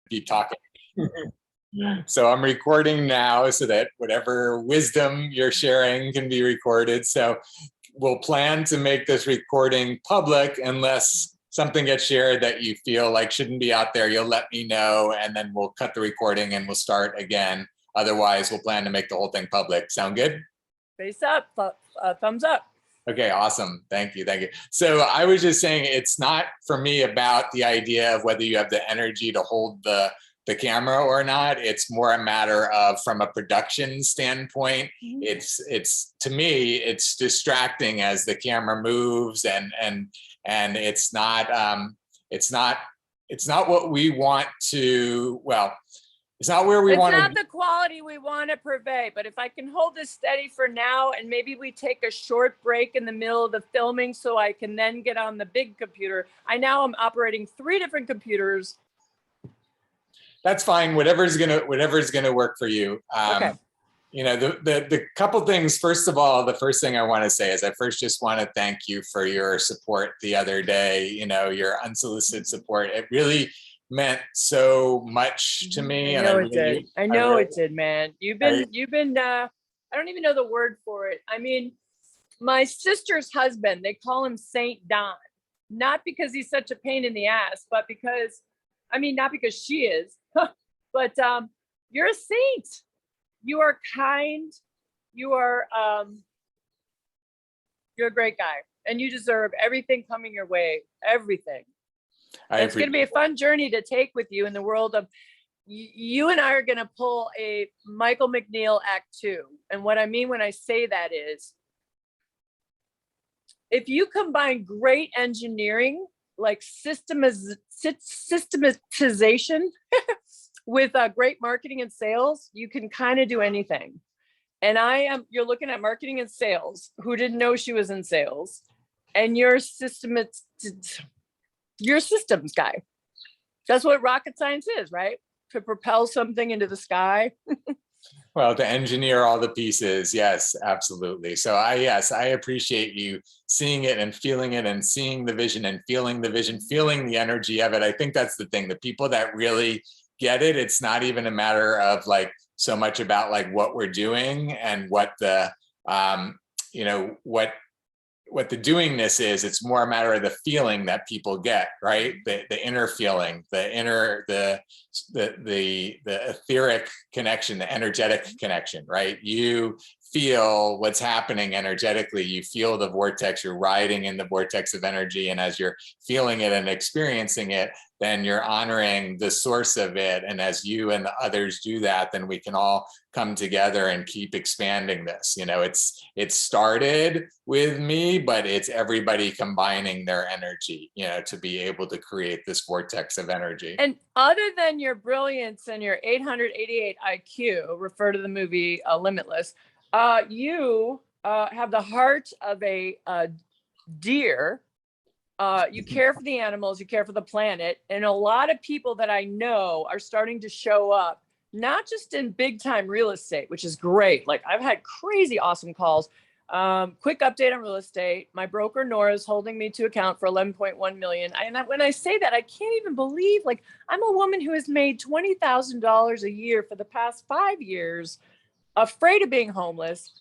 keep talking. So I'm recording now so that whatever wisdom you're sharing can be recorded. So we'll plan to make this recording public unless something gets shared that you feel like shouldn't be out there. You'll let me know, and then we'll cut the recording and we'll start again. Otherwise, we'll plan to make the whole thing public. Sound good? Face up, thumbs up. Okay, awesome. Thank you. Thank you. So I was just saying, it's not for me about the idea of whether you have the energy to hold the camera or not. It's more a matter of, from a production standpoint, it's to me, it's distracting as the camera moves, and it's not what we want to, well, it's not where we want to. It's not the quality we want to purvey, but if I can hold this steady for now, and maybe we take a short break in the middle of the filming so I can then get on the big computer. I now am operating 3 different computers. That's fine. Whatever's gonna work for you. Okay. You know, the couple things. First of all, the first thing I want to say is I first just want to thank you for your support the other day. You know, your unsolicited support. It really meant so much to me. I know it did. I know it did, man. You've been. I don't even know the word for it. I mean, my sister's husband, they call him Saint Don, not because he's such a pain in the ass, but because, I mean, not because she is, but you're a saint. You are kind. You're a great guy, and you deserve everything coming your way. Everything. It's going to be a fun journey to take with you in the world of. You and I are going to pull a Michael McNeil Act 2, and what I mean when I say that is, if you combine great engineering, like systematization with great marketing and sales, you can kind of do anything. And you're looking at marketing and sales, who didn't know she was in sales, and you're systems guy. That's what rocket science is, right? To propel something into the sky. Well, to engineer all the pieces. Yes, absolutely. So I appreciate you seeing it and feeling it, and seeing the vision and feeling the vision, feeling the energy of it. I think that's the thing. The people that really get it, it's not even a matter of like so much about like what we're doing and what the what the doingness is. It's more a matter of the feeling that people get, right? The inner feeling, the etheric connection, the energetic connection, right? You feel what's happening energetically. You feel the vortex, you're riding in the vortex of energy. And as you're feeling it and experiencing it, then you're honoring the source of it. And as you and the others do that, then we can all come together and keep expanding this. You know, it started with me, but it's everybody combining their energy, you know, to be able to create this vortex of energy. And other than your brilliance and your 888 IQ, refer to the movie Limitless, you have the heart of a deer. You care for the animals, you care for the planet. And a lot of people that I know are starting to show up, not just in big time real estate, which is great. Like, I've had crazy awesome calls. Quick update on real estate. My broker Nora is holding me to account for 11.1 million. And when I say that, I can't even believe, like, I'm a woman who has made $20,000 a year for the past 5 years, afraid of being homeless.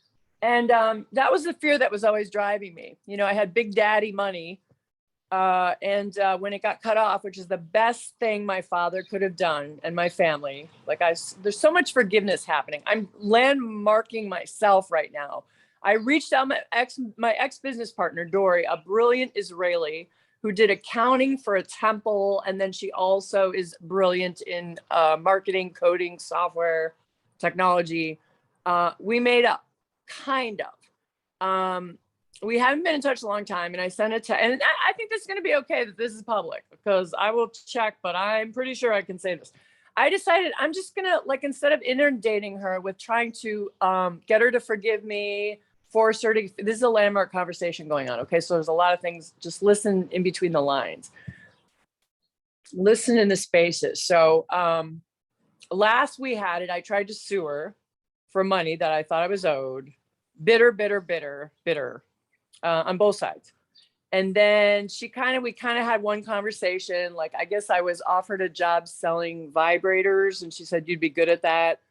And that was the fear that was always driving me. You know, I had big daddy money. And when it got cut off, which is the best thing my father could have done, and my family, like, there's so much forgiveness happening. I'm landmarking myself right now. I reached out my ex business partner, Dory, a brilliant Israeli who did accounting for a temple. And then she also is brilliant in marketing, coding, software, technology. We made up, kind of. We haven't been in touch a long time, and I sent it to, and I think this is going to be okay that this is public, because I will check, but I'm pretty sure I can say this. I decided I'm just going to, like, instead of inundating her with trying to get her to forgive me, force her to, this is a landmark conversation going on. Okay. So there's a lot of things, just listen in between the lines, listen in the spaces. So last we had it, I tried to sue her for money that I thought I was owed. Bitter on both sides. And then we kind of had one conversation. Like, I guess I was offered a job selling vibrators, and she said, you'd be good at that.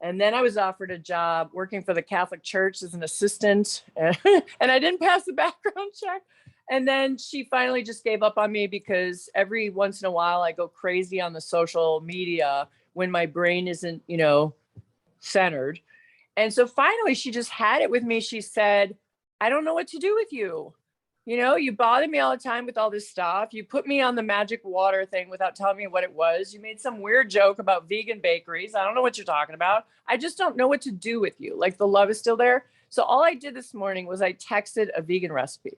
And then I was offered a job working for the Catholic Church as an assistant, and I didn't pass the background check. And then she finally just gave up on me because every once in a while I go crazy on the social media when my brain isn't, centered. And so finally she just had it with me. She said, I don't know what to do with you. You bother me all the time with all this stuff. You put me on the magic water thing without telling me what it was. You made some weird joke about vegan bakeries. I don't know what you're talking about. I just don't know what to do with you. Like, the love is still there. So all I did this morning was I texted a vegan recipe.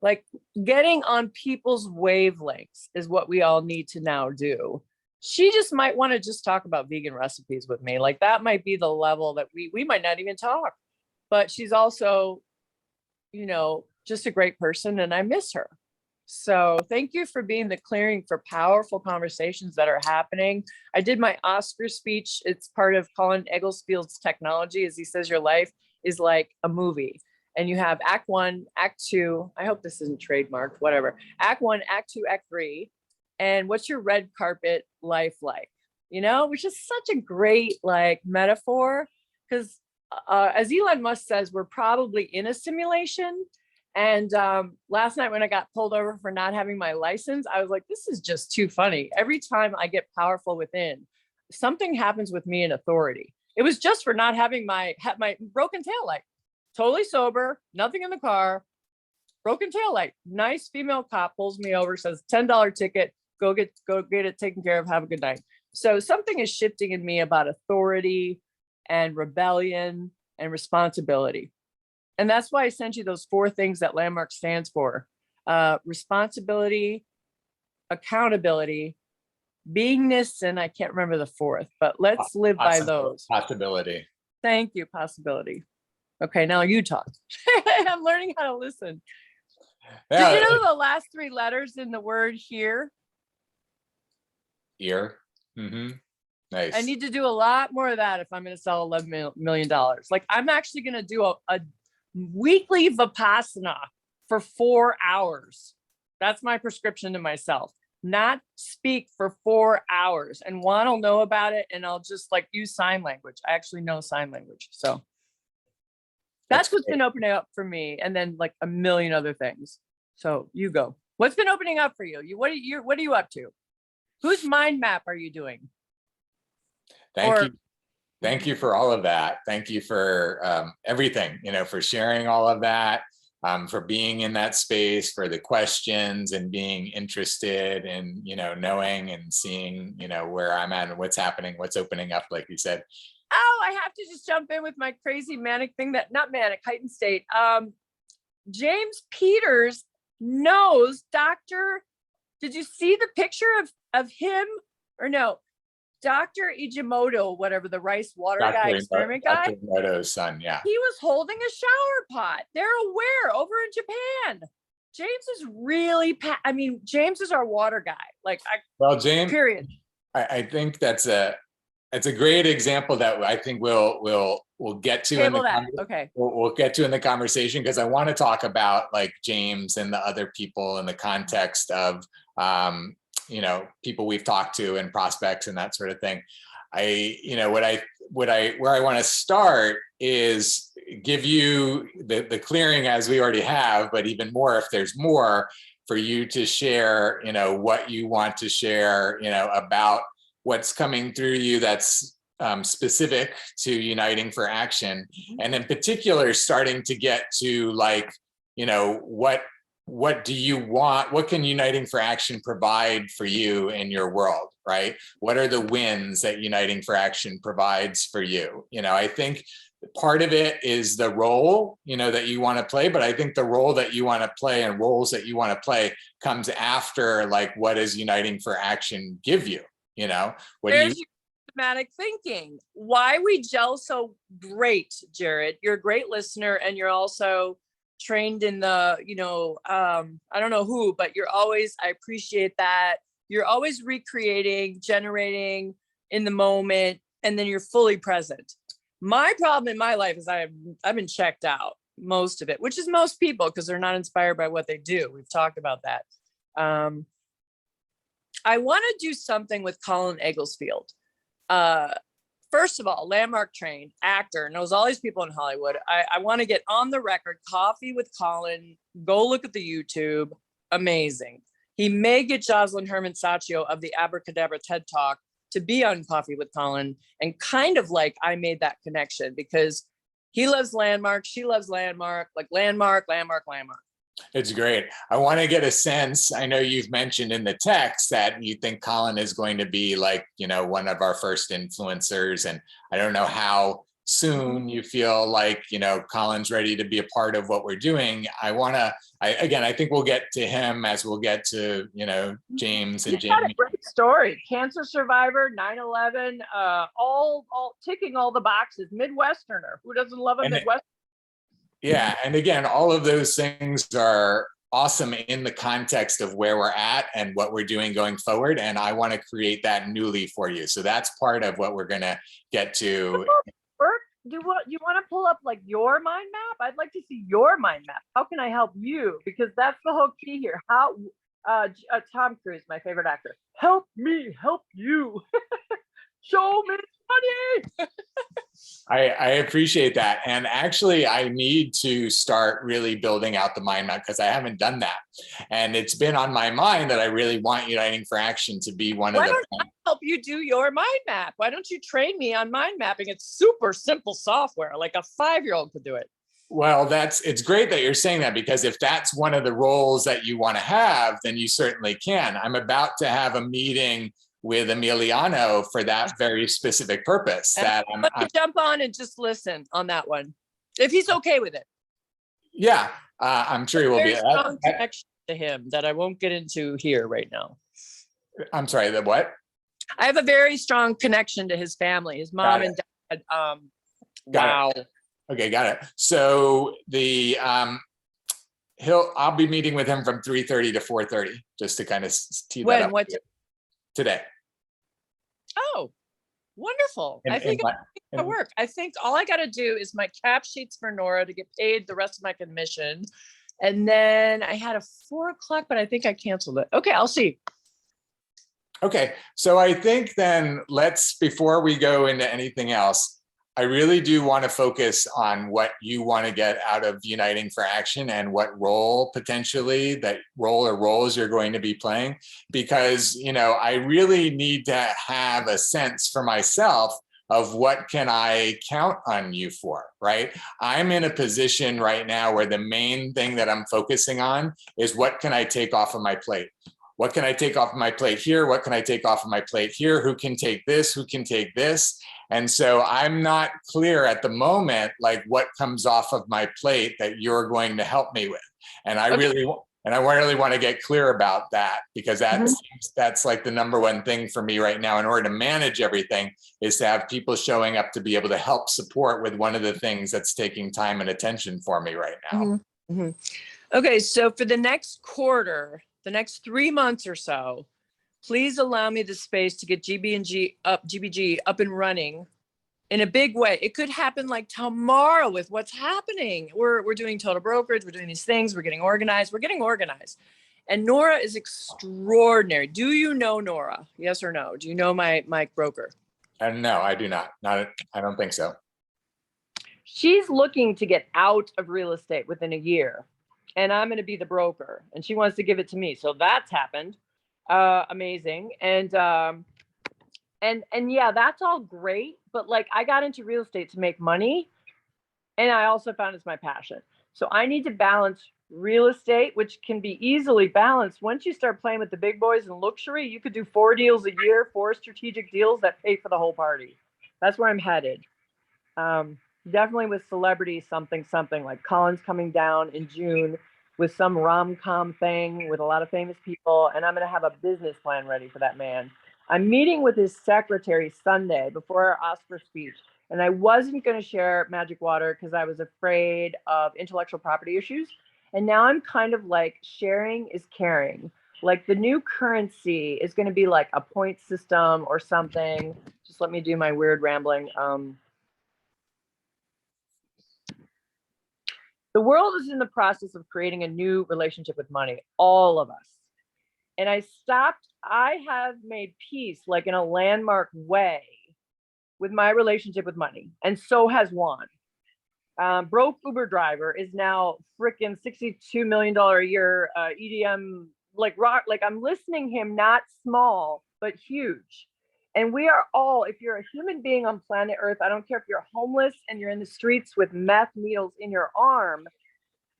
Like, getting on people's wavelengths is what we all need to now do. She just might want to just talk about vegan recipes with me. Like, that might be the level that we might not even talk. But she's also, just a great person, and I miss her. So thank you for being the clearing for powerful conversations that are happening. I did my Oscar speech. It's part of Colin Egglespield's technology. As he says, your life is like a movie. And you have act 1, act 2. I hope this isn't trademarked, whatever. Act 1, act 2, act 3. And what's your red carpet life like? Which is such a great metaphor, because as Elon Musk says, we're probably in a simulation. And last night when I got pulled over for not having my license, I was like, this is just too funny. Every time I get powerful within, something happens with me in authority. It was just for not having my broken taillight. Totally sober, nothing in the car, broken taillight. Nice female cop pulls me over, says $10 ticket, go get it taken care of, have a good night. So something is shifting in me about authority and rebellion and responsibility. And that's why I sent you those 4 things that Landmark stands for: responsibility, accountability, beingness, and I can't remember the 4th, but let's live by those. Possibility. Thank you, possibility. Okay, now you talk. I'm learning how to listen. Yeah. Did you know the last 3 letters in the word here? Ear. Mm-hmm. Nice. I need to do a lot more of that if I'm going to sell $11 million. Like, I'm actually going to do a weekly Vipassana for 4 hours. That's my prescription to myself. Not speak for 4 hours. And Juan will know about it, and I'll just use sign language. I actually know sign language. So that's what's been opening up for me. And then a million other things. So you go. What's been opening up for you? What are you up to? Whose mind map are you doing? Thank you for all of that. Thank you for everything, for sharing all of that, for being in that space, for the questions and being interested and, knowing and seeing, where I'm at and what's happening, what's opening up, like you said. Oh, I have to just jump in with my crazy manic thing not manic, heightened state. James Peters knows did you see the picture of him or no? Dr. Ijimoto, whatever, the rice water guy, experiment guy. Dr. Imoto's son, yeah. He was holding a shower pot. They're aware over in Japan. James is really, James is our water guy. James, period. I think that's a great example that I think we'll get to in the okay. We'll get to in the conversation, because I want to talk about James and the other people in the context of people we've talked to and prospects and that sort of thing. Where I want to start is give you the clearing, as we already have, but even more if there's more for you to share, what you want to share, about what's coming through you that's specific to Uniting for Action. And in particular, starting to get to what do you want? What can Uniting for Action provide for you in your world, right? What are the wins that Uniting for Action provides for you? I think part of it is the role, that you want to play, but I think the role that you want to play and roles that you want to play comes after, what does Uniting for Action give you? What do you? Systematic thinking. Why we gel so great, Jared. You're a great listener, and you're also trained in the, I don't know who, but I appreciate that. You're always recreating, generating in the moment, and then you're fully present. My problem in my life is I've been checked out. most of it, which is most people because they're not inspired by what they do. We've talked about that. I want to do something with Colin Egglesfield. First of all, landmark trained actor, knows all these people in Hollywood. I want to get on the record, Coffee with Colin. Go look at the YouTube. Amazing. He may get Jocelyn Herman Saccio of the Abracadabra TED Talk to be on Coffee with Colin. And kind of like I made that connection because he loves Landmark. She loves Landmark, like Landmark. It's great. I want to get a sense. I know you've mentioned in the text that you think Colin is going to be like, one of our first influencers. And I don't know how soon you feel like, Colin's ready to be a part of what we're doing. I think we'll get to him as we'll get to, James and Jamie. Got a great story. Cancer survivor, 9/11, all ticking all the boxes. Midwesterner. Who doesn't love a Midwesterner? Yeah. And again, all of those things are awesome in the context of where we're at and what we're doing going forward. And I want to create that newly for you. So that's part of what we're going to get to. Do you want to pull up like your mind map? I'd like to see your mind map. How can I help you? Because that's the whole key here. How Tom Cruise, my favorite actor. Help me, help you. Show me money. I appreciate that. And actually, I need to start really building out the mind map because I haven't done that. And it's been on my mind that I really want Uniting for Action to be one of the. Why don't I help you do your mind map? Why don't you train me on mind mapping? It's super simple software. Like a 5-year-old could do it. Well, it's great that you're saying that because if that's one of the roles that you want to have, then you certainly can. I'm about to have a meeting with Emiliano for that very specific purpose. That I'm jump on and just listen on that one, if he's okay with it. Yeah, I'm sure he will be. Strong connection to him that I won't get into here right now. I'm sorry, the what? I have a very strong connection to his family, his mom and dad. Wow. Okay, got it. So I'll be meeting with him from 3:30 to 4:30, just to kind of tee that up. What? Today. Oh, wonderful. I think it'll work. I think all I got to do is my cap sheets for Nora to get paid the rest of my commission. And then I had a 4:00, but I think I canceled it. Okay, I'll see. Okay, so I think then before we go into anything else, I really do want to focus on what you want to get out of Uniting for Action and what role potentially that role or roles you're going to be playing, because, I really need to have a sense for myself of what can I count on you for, right? I'm in a position right now where the main thing that I'm focusing on is what can I take off of my plate? What can I take off of my plate here? What can I take off of my plate here? Who can take this? Who can take this? And so I'm not clear at the moment, like what comes off of my plate that you're going to help me with. And I really want to get clear about that because that's like the number one thing for me right now in order to manage everything is to have people showing up to be able to help support with one of the things that's taking time and attention for me right now. Mm-hmm. Mm-hmm. Okay, so for the next quarter, the next 3 months or so, please allow me the space to get GBG up and running in a big way. It could happen like tomorrow with what's happening. We're doing total brokerage. We're doing these things. We're getting organized. And Nora is extraordinary. Do you know Nora? Yes or no? Do you know my broker? No, I do not. I don't think so. She's looking to get out of real estate within a year. And I'm going to be the broker. And she wants to give it to me. So that's happened. Amazing. And yeah, that's all great. But like I got into real estate to make money. And I also found it's my passion. So I need to balance real estate, which can be easily balanced. Once you start playing with the big boys in luxury, you could do 4 deals a year, 4 strategic deals that pay for the whole party. That's where I'm headed. Definitely with celebrity something like Colin's coming down in June with some rom-com thing with a lot of famous people. And I'm going to have a business plan ready for that man. I'm meeting with his secretary Sunday before our Oscar speech. And I wasn't going to share Magic Water because I was afraid of intellectual property issues. And now I'm kind of like sharing is caring. Like the new currency is going to be like a point system or something. Just let me do my weird rambling. The world is in the process of creating a new relationship with money, all of us. And I have made peace, like in a landmark way, with my relationship with money. And so has Juan. Broke Uber driver is now freaking $62 million a year EDM, like rock, like I'm listening him, not small, but huge. And we are all, if you're a human being on planet Earth, I don't care if you're homeless and you're in the streets with meth needles in your arm,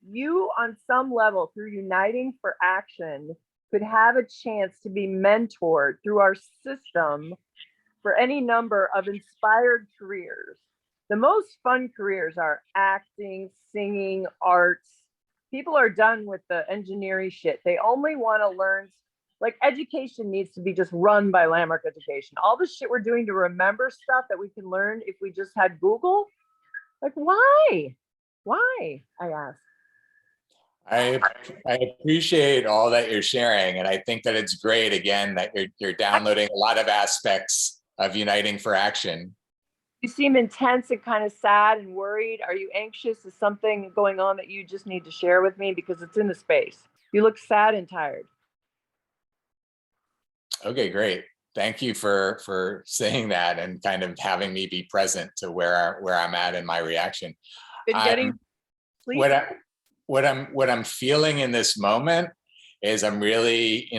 you on some level through Uniting for Action could have a chance to be mentored through our system for any number of inspired careers. The most fun careers are acting, singing, arts. People are done with the engineering shit. They only want to learn, like education needs to be just run by Landmark Education. All the shit we're doing to remember stuff that we can learn if we just had Google, like why? Why? I ask. I appreciate all that you're sharing, and I think that it's great again that you're downloading a lot of aspects of Uniting for Action. You seem intense and kind of sad and worried. Are you anxious? Is something going on that you just need to share with me, because it's in the space? You look sad and tired. Okay, great. Thank you for saying that and kind of having me be present to where I'm at in my reaction. Been getting sleep? What I'm feeling in this moment is I'm really,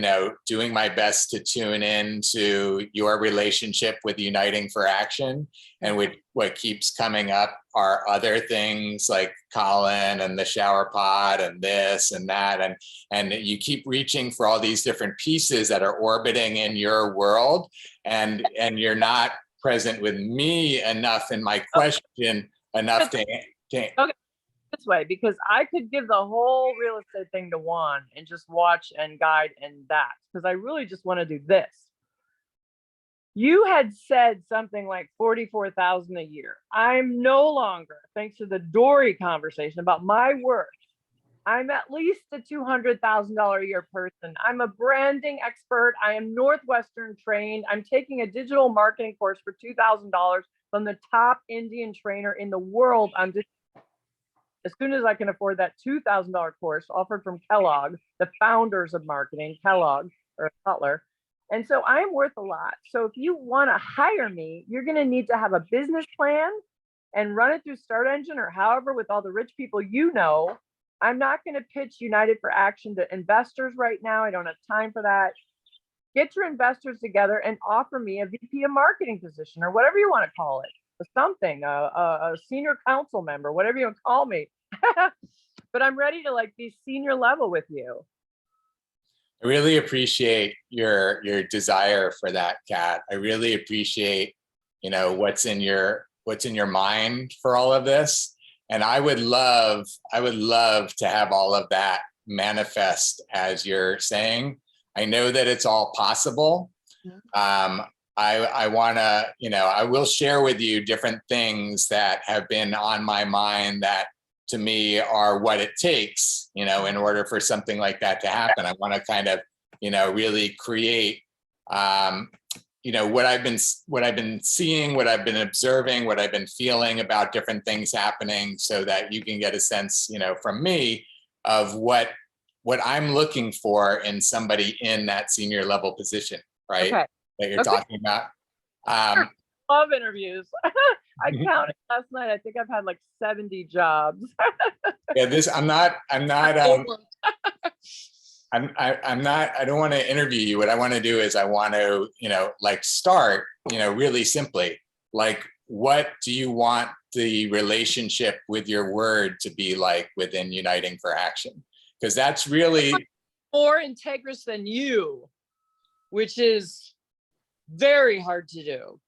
doing my best to tune in to your relationship with Uniting for Action. And what keeps coming up are other things like Colin and the shower pod and this and that. And you keep reaching for all these different pieces that are orbiting in your world. And you're not present with me enough in my question, enough to. Okay. This way, because I could give the whole real estate thing to Juan and just watch and guide and that, because I really just want to do this. You had said something like 44,000 a year. I'm no longer, thanks to the Dory conversation about my work, I'm at least a $200,000 a year person. I'm a branding expert. I am Northwestern trained. I'm taking a digital marketing course for $2,000 from the top Indian trainer in the world. As soon as I can afford that $2,000 course offered from Kellogg, the founders of marketing, Kellogg or Cutler. And so I'm worth a lot. So if you want to hire me, you're going to need to have a business plan and run it through Start Engine or however with all the rich people you know. I'm not going to pitch United for Action to investors right now. I don't have time for that. Get your investors together and offer me a VP of marketing position or whatever you want to call it. Something, a senior council member, whatever you want to call me. But I'm ready to like be senior level with you. I really appreciate your desire for that, Kat. I really appreciate, what's in your mind for all of this. And I would love to have all of that manifest as you're saying. I know that it's all possible. I want to, I will share with you different things that have been on my mind that to me are what it takes, in order for something like that to happen. I want to kind of, really create, what I've been seeing, what I've been observing, what I've been feeling about different things happening so that you can get a sense, from me of what I'm looking for in somebody in that senior level position, right? Okay. That you're talking about. Love interviews. I counted last night. I think I've had like 70 jobs. Yeah, I don't want to interview you. What I want to do is I want to, start, really simply, like, what do you want the relationship with your word to be like within Uniting for Action? Because that's really more integrous than you, which is very hard to do.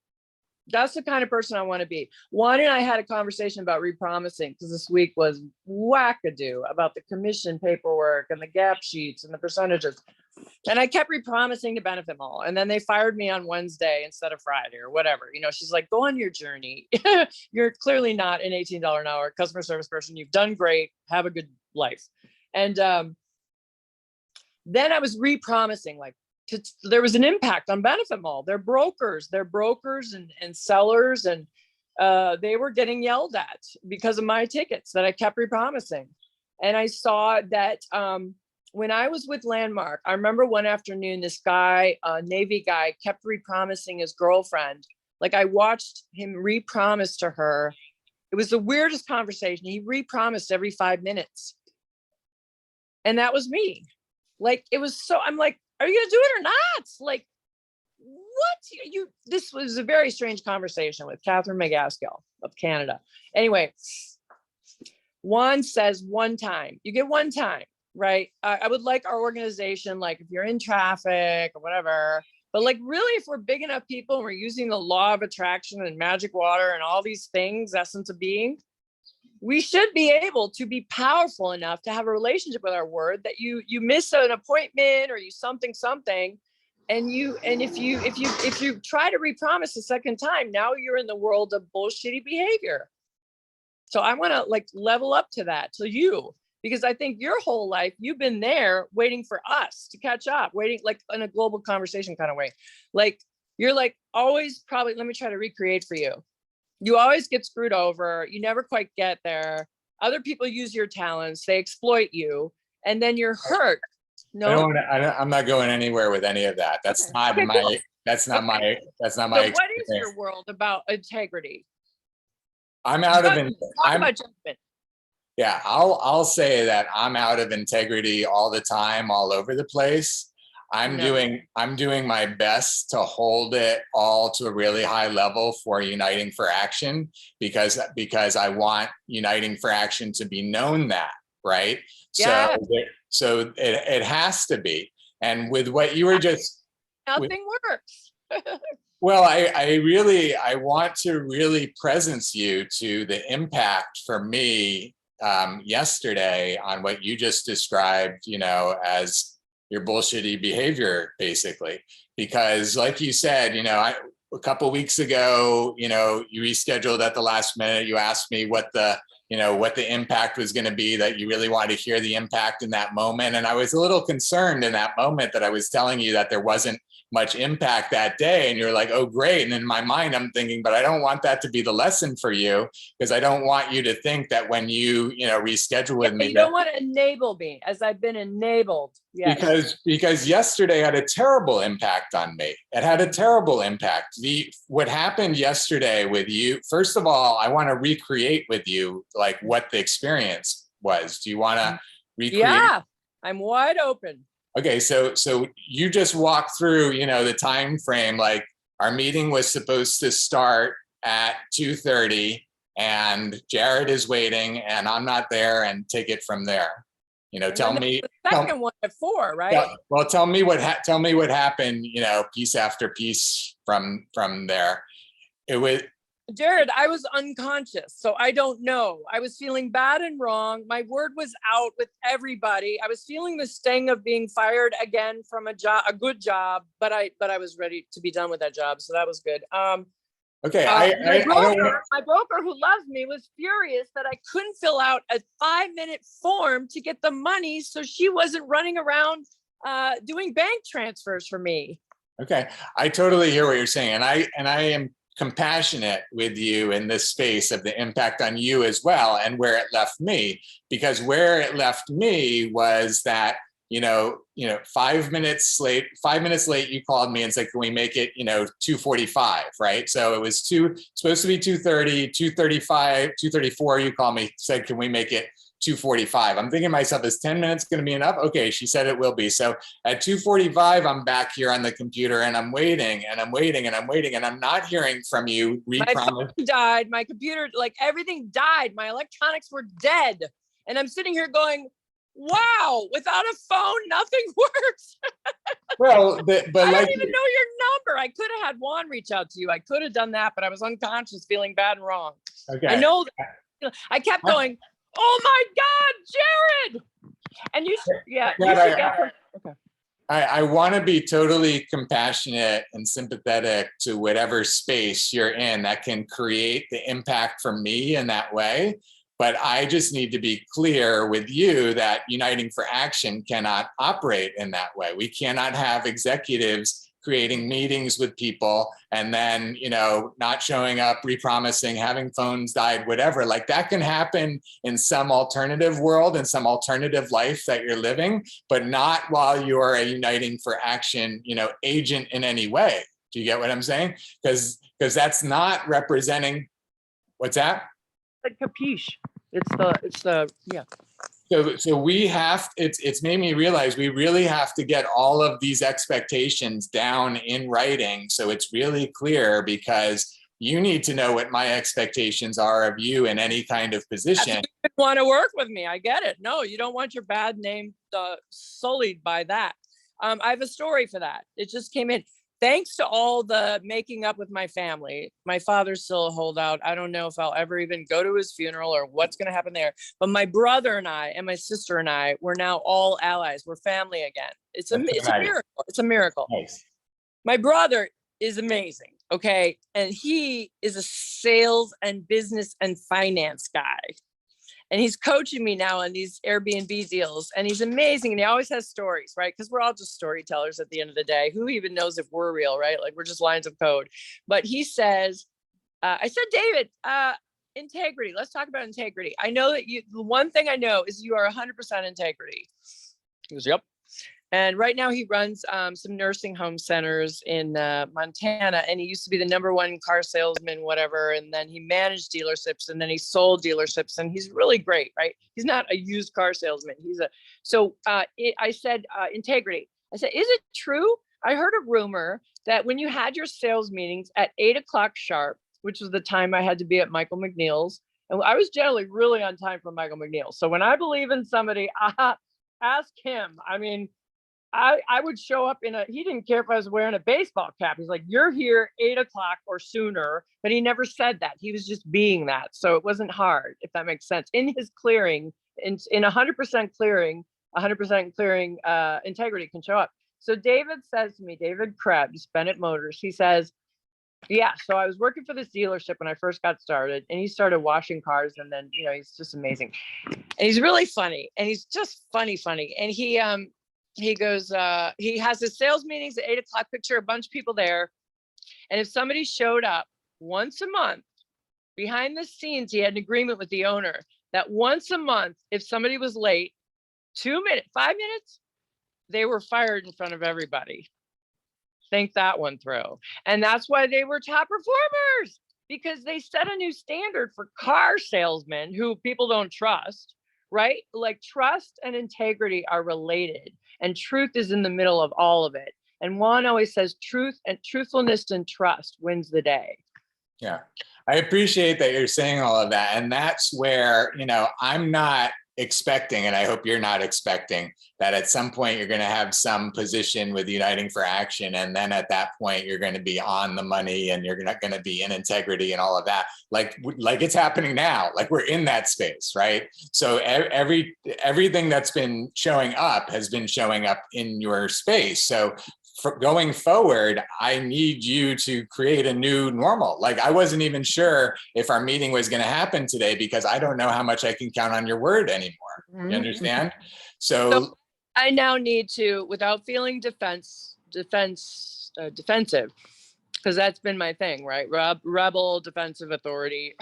That's the kind of person I want to be. Juan and I had a conversation about repromising because this week was wackadoo about the commission paperwork and the gap sheets and the percentages. And I kept repromising to benefit them all. And then they fired me on Wednesday instead of Friday or whatever. She's like, go on your journey. You're clearly not an $18 an hour customer service person. You've done great. Have a good life. And then I was repromising, like, there was an impact on Benefit Mall. They're brokers and sellers. And they were getting yelled at because of my tickets that I kept repromising. And I saw that when I was with Landmark, I remember one afternoon, this guy, Navy guy, kept repromising his girlfriend. Like, I watched him repromise to her. It was the weirdest conversation. He repromised every 5 minutes. And that was me. Like, it was so, I'm like, are you gonna do it or not? Like, what? This was a very strange conversation with Katherine McGaskill of Canada. Anyway, one says one time, you get one time, right? I would like our organization, like if you're in traffic or whatever, but like really, if we're big enough people and we're using the law of attraction and magic water and all these things, essence of being, we should be able to be powerful enough to have a relationship with our word that you miss an appointment or you something, and if you try to repromise a second time, now you're in the world of bullshitty behavior. So I want to like level up to that, to you, because I think your whole life you've been there waiting for us to catch up, waiting like in a global conversation kind of way. Like you're like always probably, let me try to recreate for you. You always get screwed over. You never quite get there. Other people use your talents. They exploit you, and then you're hurt. No, I'm not going anywhere with any of that. That's okay. not Okay, my. cool. That's not Okay. my. That's not So my. what is your world about integrity? I'm out of. Talk about judgment. Yeah, I'll say that I'm out of integrity all the time, all over the place. I'm doing my best to hold it all to a really high level for Uniting for Action, because I want Uniting for Action to be known that, right? Yeah. So it has to be. And with what you were just, nothing works. well, I want to really presence you to the impact for me yesterday on what you just described, as your bullshitty behavior, basically. Because like you said, a couple of weeks ago, you rescheduled at the last minute. You asked me what the impact was going to be, that you really wanted to hear the impact in that moment. And I was a little concerned in that moment that I was telling you that there wasn't much impact that day. And you're like, oh, great. And in my mind, I'm thinking, but I don't want that to be the lesson for you, because I don't want you to think that when you reschedule with me. You don't want to enable me as I've been enabled. Yes. Because yesterday had a terrible impact on me. It had a terrible impact. What happened yesterday with you, first of all, I want to recreate with you like what the experience was. Do you want to recreate? Yeah, I'm wide open. Okay, so you just walk through, the time frame. Like our meeting was supposed to start at 2:30, and Jared is waiting, and I'm not there, and take it from there. Tell me. The second one at 4, right? Well, tell me what happened. Piece after piece from there. It was. Jared, I was unconscious, so I don't know. I was feeling bad and wrong. My word was out with everybody. I was feeling the sting of being fired again from a good job, but I was ready to be done with that job, so that was good. Okay, my broker who loves me was furious that I couldn't fill out a 5-minute form to get the money, so she wasn't running around doing bank transfers for me. Okay, I totally hear what you're saying, and I am compassionate with you in this space of the impact on you as well, and where it left me, because where it left me was that 5 minutes late, you called me and said, can we make it 2:45, right? So it was supposed to be 2:30, 2:35, 2:34, you called me, said, can we make it 2:45? I'm thinking to myself, is 10 minutes going to be enough? Okay, she said it will be. So at 2:45, I'm back here on the computer, and I'm waiting and I'm waiting and I'm waiting, and I'm not hearing from you. My phone died, my computer, like everything died. My electronics were dead. And I'm sitting here going, wow, without a phone, nothing works. Well, but I don't even know your number. I could have had Juan reach out to you. I could have done that, but I was unconscious, feeling bad and wrong. Okay. I know that. I kept going, oh my God, Jared. And you should, okay. I want to be totally compassionate and sympathetic to whatever space you're in that can create the impact for me in that way. But I just need to be clear with you that Uniting for Action cannot operate in that way. We cannot have executives creating meetings with people, and then, you know, not showing up, repromising, having phones died, whatever. Like that can happen in some alternative world and some alternative life that you're living, but not while you're a Uniting for Action, you know, agent in any way. Do you get what I'm saying? Because that's not representing. What's that? The capiche. Yeah. So we have, it's made me realize we really have to get all of these expectations down in writing so it's really clear, because you need to know what my expectations are of you in any kind of position. You want to work with me. I get it. No, you don't want your bad name sullied by that. I have a story for that. It just came in. Thanks to all the making up with my family. My father's still a holdout. I don't know if I'll ever even go to his funeral or what's going to happen there. But my brother and I and my sister and I, we're now all allies. We're family again. It's a miracle. It's a miracle. Nice. My brother is amazing. Okay. And he is a sales and business and finance guy. And he's coaching me now on these Airbnb deals, and he's amazing. And he always has stories, right? Because we're all just storytellers at the end of the day. Who even knows if we're real, right? Like we're just lines of code. But he says, I said, David, integrity. Let's talk about integrity. I know that the one thing I know is you are 100% integrity. He goes, yep. And right now he runs some nursing home centers in Montana. And he used to be the #1 car salesman, whatever. And then he managed dealerships, and then he sold dealerships. And he's really great, right? He's not a used car salesman. I said, integrity. I said, is it true? I heard a rumor that when you had your sales meetings at 8:00 sharp, which was the time I had to be at Michael McNeil's, and I was generally really on time for Michael McNeil. So when I believe in somebody, ask him. I mean, I would show up he didn't care if I was wearing a baseball cap. He's like, you're here 8:00 or sooner, but he never said that. He was just being that. So it wasn't hard, if that makes sense. In his clearing, in 100% clearing, 100% clearing, integrity can show up. So David says to me, David Krebs, Bennett Motors, he says, yeah, so I was working for this dealership when I first got started, and he started washing cars, and then, you know, he's just amazing. And he's really funny, and he's just funny. And he goes, he has his sales meetings at 8:00, picture a bunch of people there. And if somebody showed up once a month, behind the scenes, he had an agreement with the owner that once a month, if somebody was late, 2 minutes, 5 minutes, they were fired in front of everybody. Think that one through. And that's why they were top performers, because they set a new standard for car salesmen who people don't trust, right? Like trust and integrity are related, and truth is in the middle of all of it. And Juan always says truth and truthfulness and trust wins the day. Yeah, I appreciate that you're saying all of that. And that's where, you know, I'm not expecting, and I hope you're not expecting, that at some point you're going to have some position with Uniting for Action, and then at that point you're going to be on the money and you're not going to be in integrity and all of that, like it's happening now. Like we're in that space, right? So everything that's been showing up has been showing up in your space. So for going forward, I need you to create a new normal. Like I wasn't even sure if our meeting was going to happen today, because I don't know how much I can count on your word anymore. You understand? So I now need to, without feeling defensive, because that's been my thing, right? Rebel, defensive authority.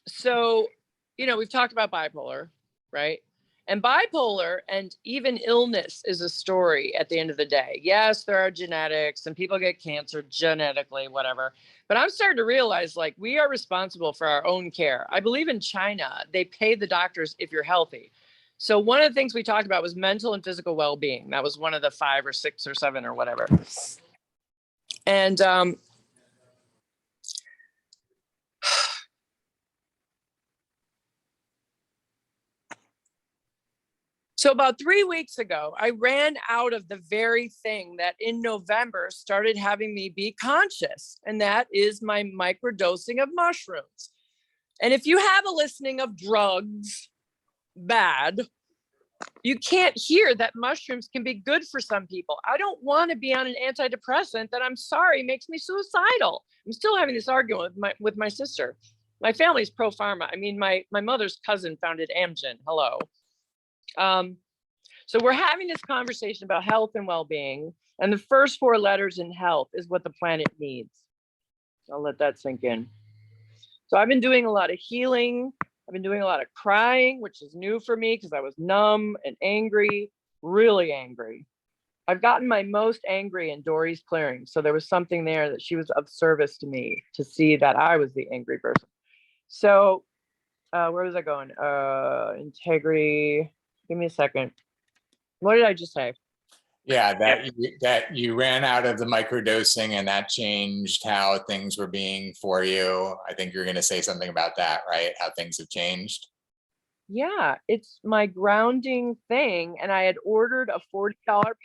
So, you know, we've talked about bipolar, right? And bipolar and even illness is a story at the end of the day. Yes, there are genetics and people get cancer genetically, whatever. But I'm starting to realize, like, we are responsible for our own care. I believe in China, they pay the doctors if you're healthy. So one of the things we talked about was mental and physical well-being. That was one of the 5 or 6 or 7 or whatever. And so about 3 weeks ago, I ran out of the very thing that in November started having me be conscious, and that is my microdosing of mushrooms. And if you have a listening of drugs, bad, you can't hear that mushrooms can be good for some people. I don't want to be on an antidepressant that, I'm sorry, makes me suicidal. I'm still having this argument with my sister. My family's pro-pharma. I mean, my mother's cousin founded Amgen. Hello. So we're having this conversation about health and well-being, and the first 4 letters in health is what the planet needs. I'll let that sink in. So I've been doing a lot of healing. I've been doing a lot of crying, which is new for me because I was numb and angry, really angry. I've gotten my most angry in Dory's clearing. So there was something there that she was of service to me to see that I was the angry person. So where was I going? Integrity. Give me a second. What did I just say? Yeah, that you ran out of the microdosing and that changed how things were being for you. I think you're going to say something about that, right? How things have changed. Yeah, it's my grounding thing. And I had ordered a $40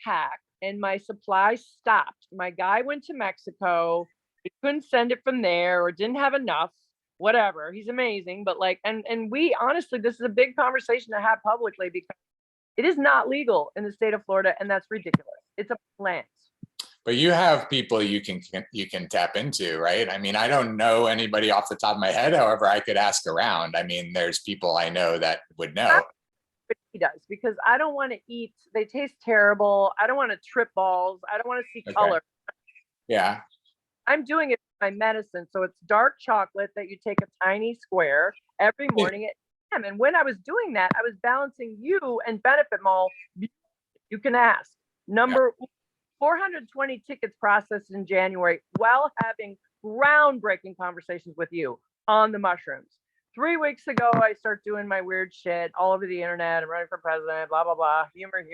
pack and my supply stopped. My guy went to Mexico. He couldn't send it from there or didn't have enough, whatever. He's amazing. But like, and we honestly, this is a big conversation to have publicly because it is not legal in the state of Florida, and that's ridiculous. It's a plant. But you have people you can tap into, right? I mean, I don't know anybody off the top of my head. However, I could ask around. I mean, there's people I know that would know. He does, because I don't want to eat. They taste terrible. I don't want to trip balls. I don't want to see color. Yeah. I'm doing it with my medicine. So it's dark chocolate that you take a tiny square every morning at 10. And when I was doing that, I was balancing you and Benefit Mall. You can ask. Number 420 tickets processed in January while having groundbreaking conversations with you on the mushrooms. 3 weeks ago, I start doing my weird shit all over the internet. I'm running for president, blah, blah, blah, humor,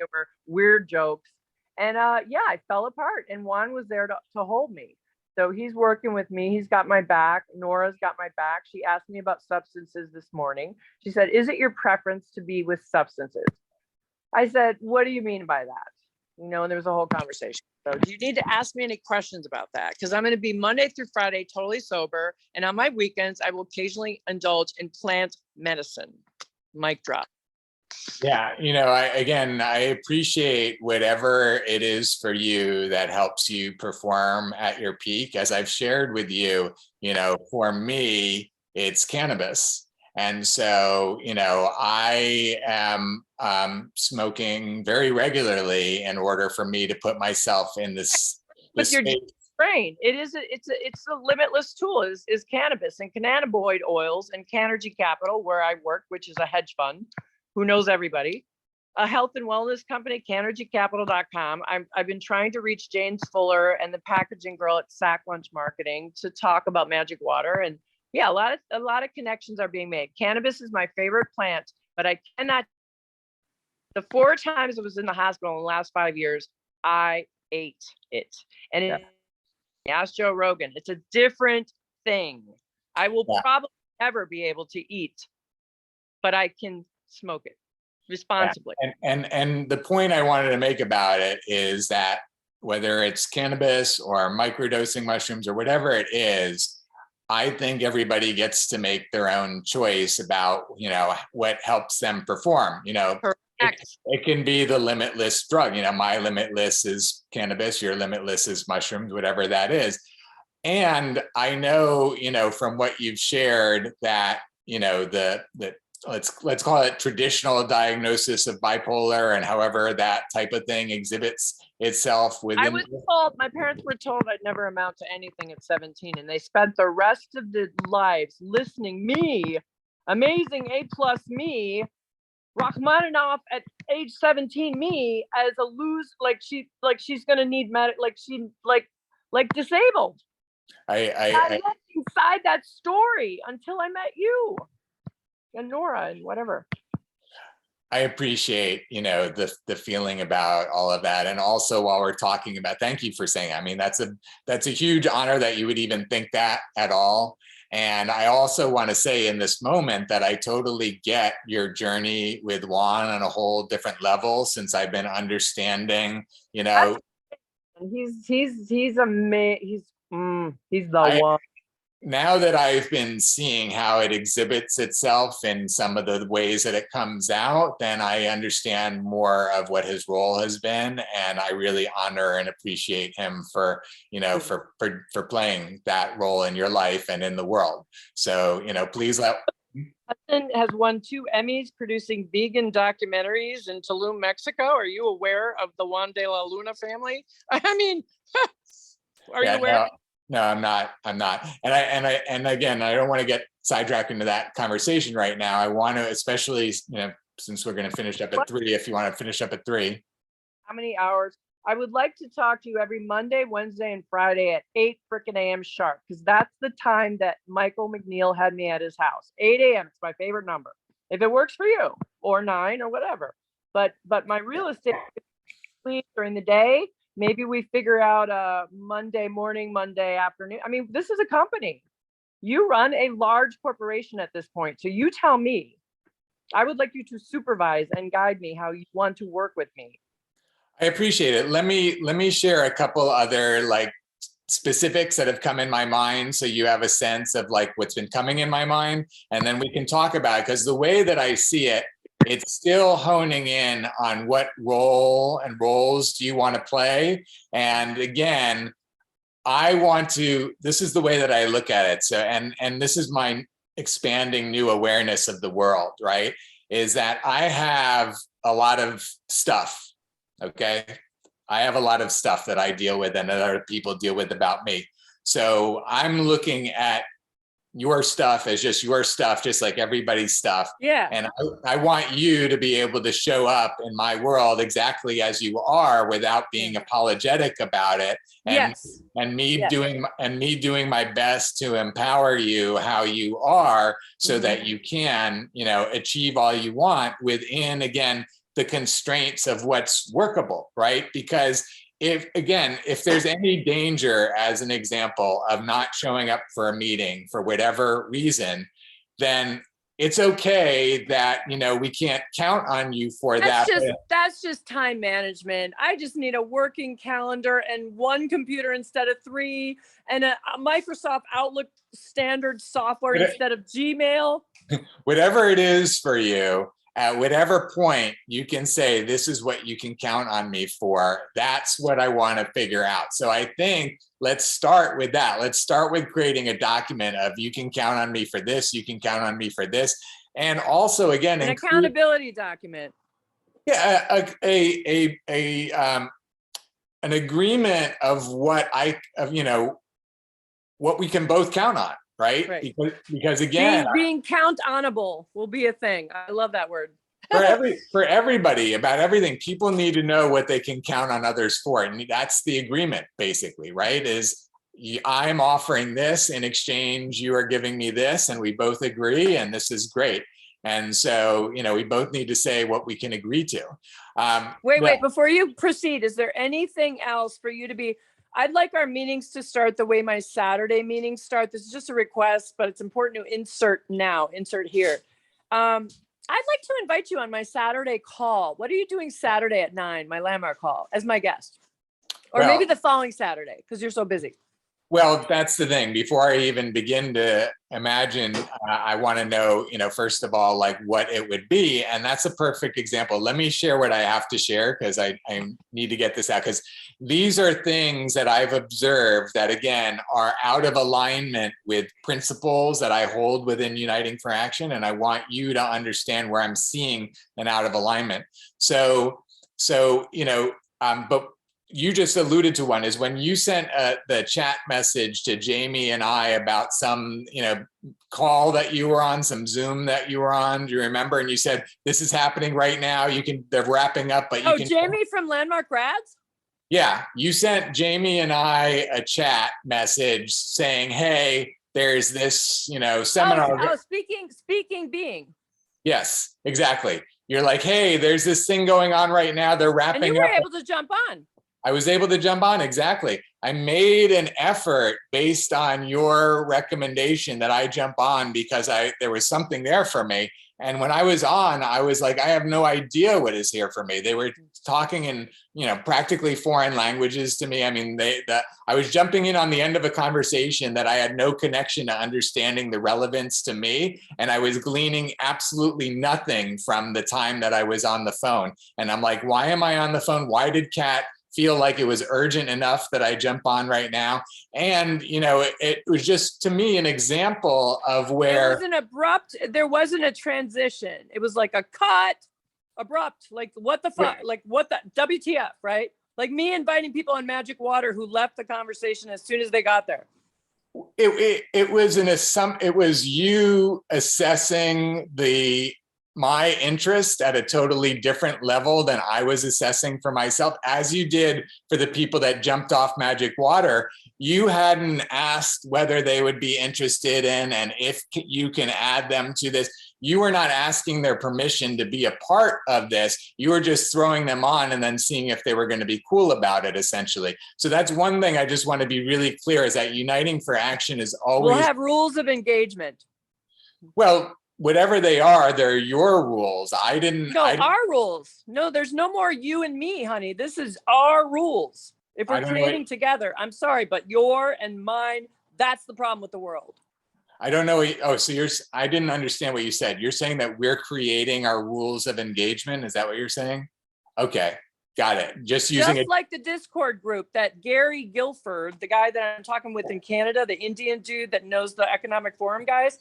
weird jokes. And yeah, I fell apart and Juan was there to hold me. So he's working with me. He's got my back. Nora's got my back. She asked me about substances this morning. She said, is it your preference to be with substances? I said, what do you mean by that? You know, and there was a whole conversation. So do you need to ask me any questions about that? Because I'm going to be Monday through Friday, totally sober. And on my weekends, I will occasionally indulge in plant medicine. Mic drop. Yeah, you know, I appreciate whatever it is for you that helps you perform at your peak. As I've shared with you, you know, for me, it's cannabis. And so, you know, I am smoking very regularly in order for me to put myself in this state. Brain. It's a limitless tool is cannabis and cannabinoid oils and Canergy Capital, where I work, which is a hedge fund. Who knows everybody? A health and wellness company, CanergyCapital.com. I've been trying to reach James Fuller and the packaging girl at Sack Lunch Marketing to talk about magic water. And yeah, a lot of connections are being made. Cannabis is my favorite plant, but I cannot. The 4 times I was in the hospital in the last 5 years, I ate it. And ask Joe Rogan, it's a different thing. I will probably never be able to eat, but I can smoke it responsibly. And the point I wanted to make about it is that whether it's cannabis or microdosing mushrooms or whatever it is, I think everybody gets to make their own choice about, you know, what helps them perform. You know, it can be the limitless drug. You know, my limitless is cannabis, your limitless is mushrooms, whatever that is. And I know, you know, from what you've shared that, you know, the let's call it traditional diagnosis of bipolar and however that type of thing exhibits itself within. I was told, my parents were told I'd never amount to anything at 17, and they spent the rest of their lives listening me, amazing A+ me, Rachmaninoff at age 17 me as a she's gonna need disabled. I lived inside that story until I met you and Nora and whatever. I appreciate, you know, the feeling about all of that. And also while we're talking about, thank you for saying, I mean, that's a huge honor that you would even think that at all. And I also want to say in this moment that I totally get your journey with Juan on a whole different level since I've been understanding, you know. He's the one. Now that I've been seeing how it exhibits itself in some of the ways that it comes out, then I understand more of what his role has been. And I really honor and appreciate him for, you know, for playing that role in your life and in the world. So, you know, please let husband has won 2 Emmys producing vegan documentaries in Tulum, Mexico. Are you aware of the Juan de la Luna family? I mean, are you aware? No, I'm not. And again, I don't want to get sidetracked into that conversation right now. I want to, especially, since we're going to finish up at 3, if you want to finish up at 3. How many hours? I would like to talk to you every Monday, Wednesday, and Friday at 8 frickin' a.m. sharp, because that's the time that Michael McNeil had me at his house. 8 a.m. It's my favorite number. If it works for you, or 9 or whatever. But my real estate during the day, maybe we figure out Monday morning, Monday afternoon. I mean, this is a company. You run a large corporation at this point. So you tell me. I would like you to supervise and guide me how you want to work with me. I appreciate it. Let me share a couple other like specifics that have come in my mind, so you have a sense of like what's been coming in my mind, and then we can talk about it, because the way that I see it, it's still honing in on what role and roles do you want to play. And again, this is the way that I look at it. So, and this is my expanding new awareness of the world, right? Is that I have a lot of stuff. Okay. I have a lot of stuff that I deal with and that other people deal with about me. So I'm looking at your stuff as just your stuff, just like everybody's stuff. Yeah. And I want you to be able to show up in my world exactly as you are without being apologetic about it. And, yes. and me doing my best to empower you how you are, so that you can, achieve all you want within, again, the constraints of what's workable, right? Because if there's any danger, as an example, of not showing up for a meeting for whatever reason, then it's okay that, we can't count on you for that. That's just time management. I just need a working calendar and 1 computer instead of 3, and a Microsoft Outlook standard software instead of Gmail. Whatever it is for you, at whatever point you can say, this is what you can count on me for. That's what I want to figure out. So I think let's start with that. Let's start with creating a document of, you can count on me for this, you can count on me for this. And also, again, an accountability document. Yeah, an agreement of what what we can both count on. Right? Because again, being count onable will be a thing. I love that word. for everybody, about everything, people need to know what they can count on others for. And that's the agreement, basically, right? Is I'm offering this in exchange, you are giving me this, and we both agree, and this is great. And so, we both need to say what we can agree to. Wait, before you proceed, is there anything else for you to be? I'd like our meetings to start the way my Saturday meetings start. This is just a request, but it's important to insert here. I'd like to invite you on my Saturday call. What are you doing Saturday at 9, my landmark call, as my guest? Or maybe the following Saturday, because you're so busy. Well, that's the thing. Before I even begin to imagine, I want to know, first of all, like what it would be. And that's a perfect example. Let me share what I have to share, because I need to get this out, because these are things that I've observed that, again, are out of alignment with principles that I hold within Uniting for Action. And I want you to understand where I'm seeing an out of alignment. So but you just alluded to one, is when you sent the chat message to Jamie and I about some, call that you were on, some Zoom that you were on. Do you remember? And you said, this is happening right now. They're wrapping up, but you can. Oh, Jamie from Landmark Grads? Yeah. You sent Jamie and I a chat message saying, hey, there's this, seminar. Oh, speaking being. Yes, exactly. You're like, hey, there's this thing going on right now. They're wrapping up. And you were able to jump on. I was able to jump on. Exactly. I made an effort based on your recommendation that I jump on, because there was something there for me. And when I was on, I was like, I have no idea what is here for me. They were talking in, practically foreign languages to me. I mean, I was jumping in on the end of a conversation that I had no connection to understanding the relevance to me. And I was gleaning absolutely nothing from the time that I was on the phone. And I'm like, why am I on the phone? Why did Kat feel like it was urgent enough that I jump on right now. And, it was just, to me, an example of where— It was an abrupt, there wasn't a transition. It was like a cut, abrupt, like what the fuck, like what the WTF, right? Like me inviting people on Magic Water who left the conversation as soon as they got there. It was you assessing my interest at a totally different level than I was assessing for myself, as you did for the people that jumped off Magic Water. You hadn't asked whether they would be interested in, and if you can add them to this. You were not asking their permission to be a part of this. You were just throwing them on and then seeing if they were going to be cool about it, essentially. So that's one thing I just want to be really clear, is that Uniting for Action is always— We'll have rules of engagement. Well, whatever they are, they're your rules. Our rules. No, there's no more you and me, honey. This is our rules. If we're creating together, I'm sorry, but your and mine, that's the problem with the world. I don't know. I didn't understand what you said. You're saying that we're creating our rules of engagement. Is that what you're saying? Okay, got it. Just like the Discord group that Gary Guilford, the guy that I'm talking with in Canada, the Indian dude that knows the Economic Forum guys,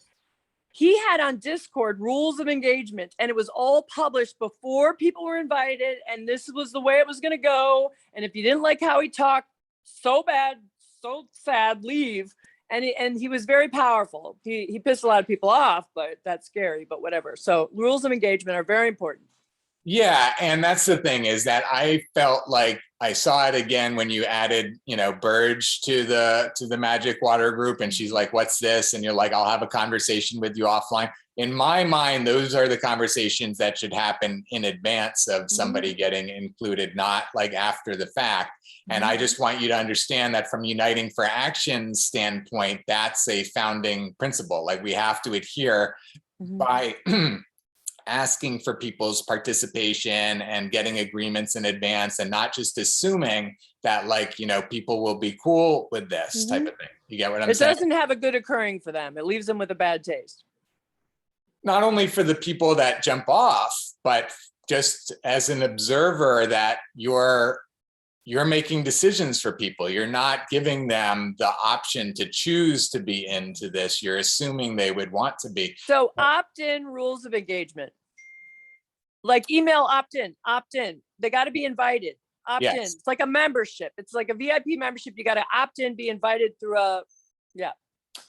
he had on Discord rules of engagement, and it was all published before people were invited. And this was the way it was going to go. And if you didn't like how he talked, so bad, so sad, leave. And he was very powerful. He pissed a lot of people off, but that's scary, but whatever. So rules of engagement are very important. Yeah, and that's the thing, is that I felt like I saw it again when you added, Burge to the Magic Water group, and she's like, "What's this?" And you're like, "I'll have a conversation with you offline." In my mind, those are the conversations that should happen in advance of somebody getting included, not like after the fact. And I just want you to understand that from Uniting for Action standpoint, that's a founding principle. Like, we have to adhere by asking for people's participation and getting agreements in advance, and not just assuming that, like, people will be cool with this type of thing. You get what I'm saying? It doesn't have a good occurring for them. It leaves them with a bad taste. Not only for the people that jump off, but just as an observer, that you're making decisions for people. You're not giving them the option to choose to be into this. You're assuming they would want to be. So opt-in rules of engagement. Like email opt-in. They got to be invited. Opt-in. Yes. It's like a membership. It's like a VIP membership. You got to opt-in, be invited through a, yeah.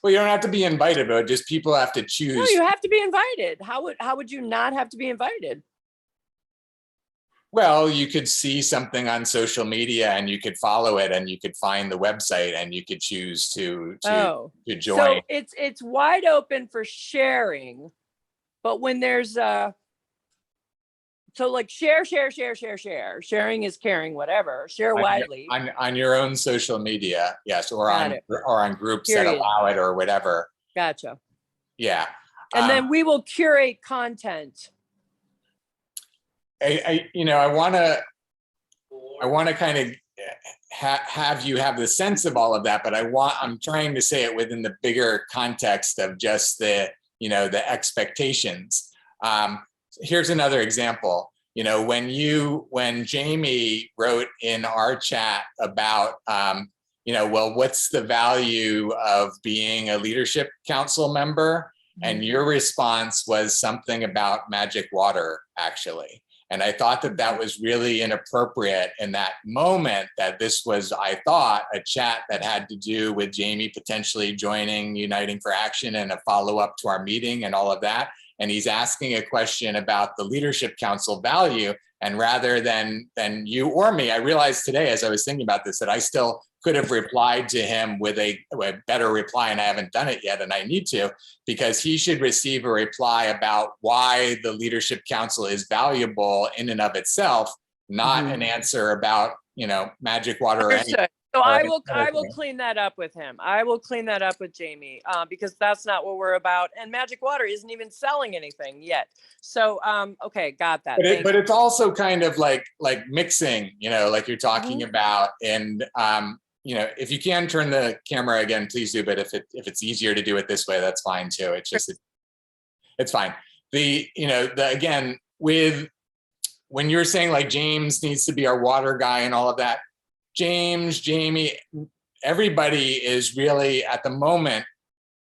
Well, you don't have to be invited, but just people have to choose. No, you have to be invited. How would you not have to be invited? Well, you could see something on social media and you could follow it, and you could find the website and you could choose to join. So it's wide open for sharing, but when there's so like share. Sharing is caring, whatever. Share widely. On your own social media, yes, or on groups that allow it or whatever. Gotcha. Yeah. And then we will curate content. I want to kind of have you have the sense of all of that, but I'm trying to say it within the bigger context of just the expectations. Here's another example. When Jamie wrote in our chat about, well, what's the value of being a leadership council member? And your response was something about Magic Water, actually. And I thought that was really inappropriate in that moment, that this was, I thought, a chat that had to do with Jamie potentially joining Uniting for Action and a follow-up to our meeting and all of that. And he's asking a question about the Leadership Council value. And rather than you or me, I realized today as I was thinking about this, that I still could have replied to him with a better reply, and I haven't done it yet, and I need to, because he should receive a reply about why the Leadership Council is valuable in and of itself, not an answer about, Magic Water or anything. So I will clean that up with him. I will clean that up with Jamie, because that's not what we're about. And Magic Water isn't even selling anything yet. So, okay, got that. But it's also kind of like mixing, like you're talking about. And, if you can turn the camera again, please do. But if it's easier to do it this way, that's fine too. It's just, it's fine. Again, when you're saying like James needs to be our water guy and all of that, James, Jamie, everybody is really at the moment.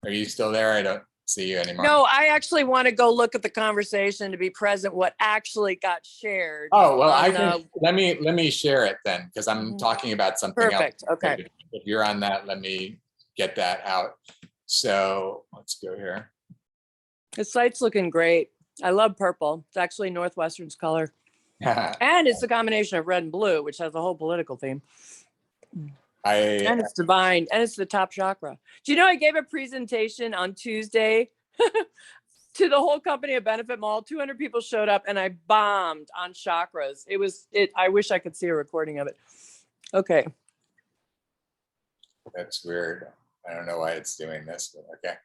Are you still there? I don't see you anymore. No, I actually want to go look at the conversation to be present what actually got shared. Oh, well, I can, let me share it then, because I'm talking about something Perfect. else. Okay. If you're on that, let me get that out. So let's go here. The site's looking great. I love purple. It's actually Northwestern's color. And it's a combination of red and blue, which has a whole political theme. And it's divine, and it's the top chakra. Do you know I gave a presentation on Tuesday to the whole company at Benefit Mall? 200 people showed up, and I bombed on chakras. I wish I could see a recording of it. Okay. That's weird. I don't know why it's doing this, but okay.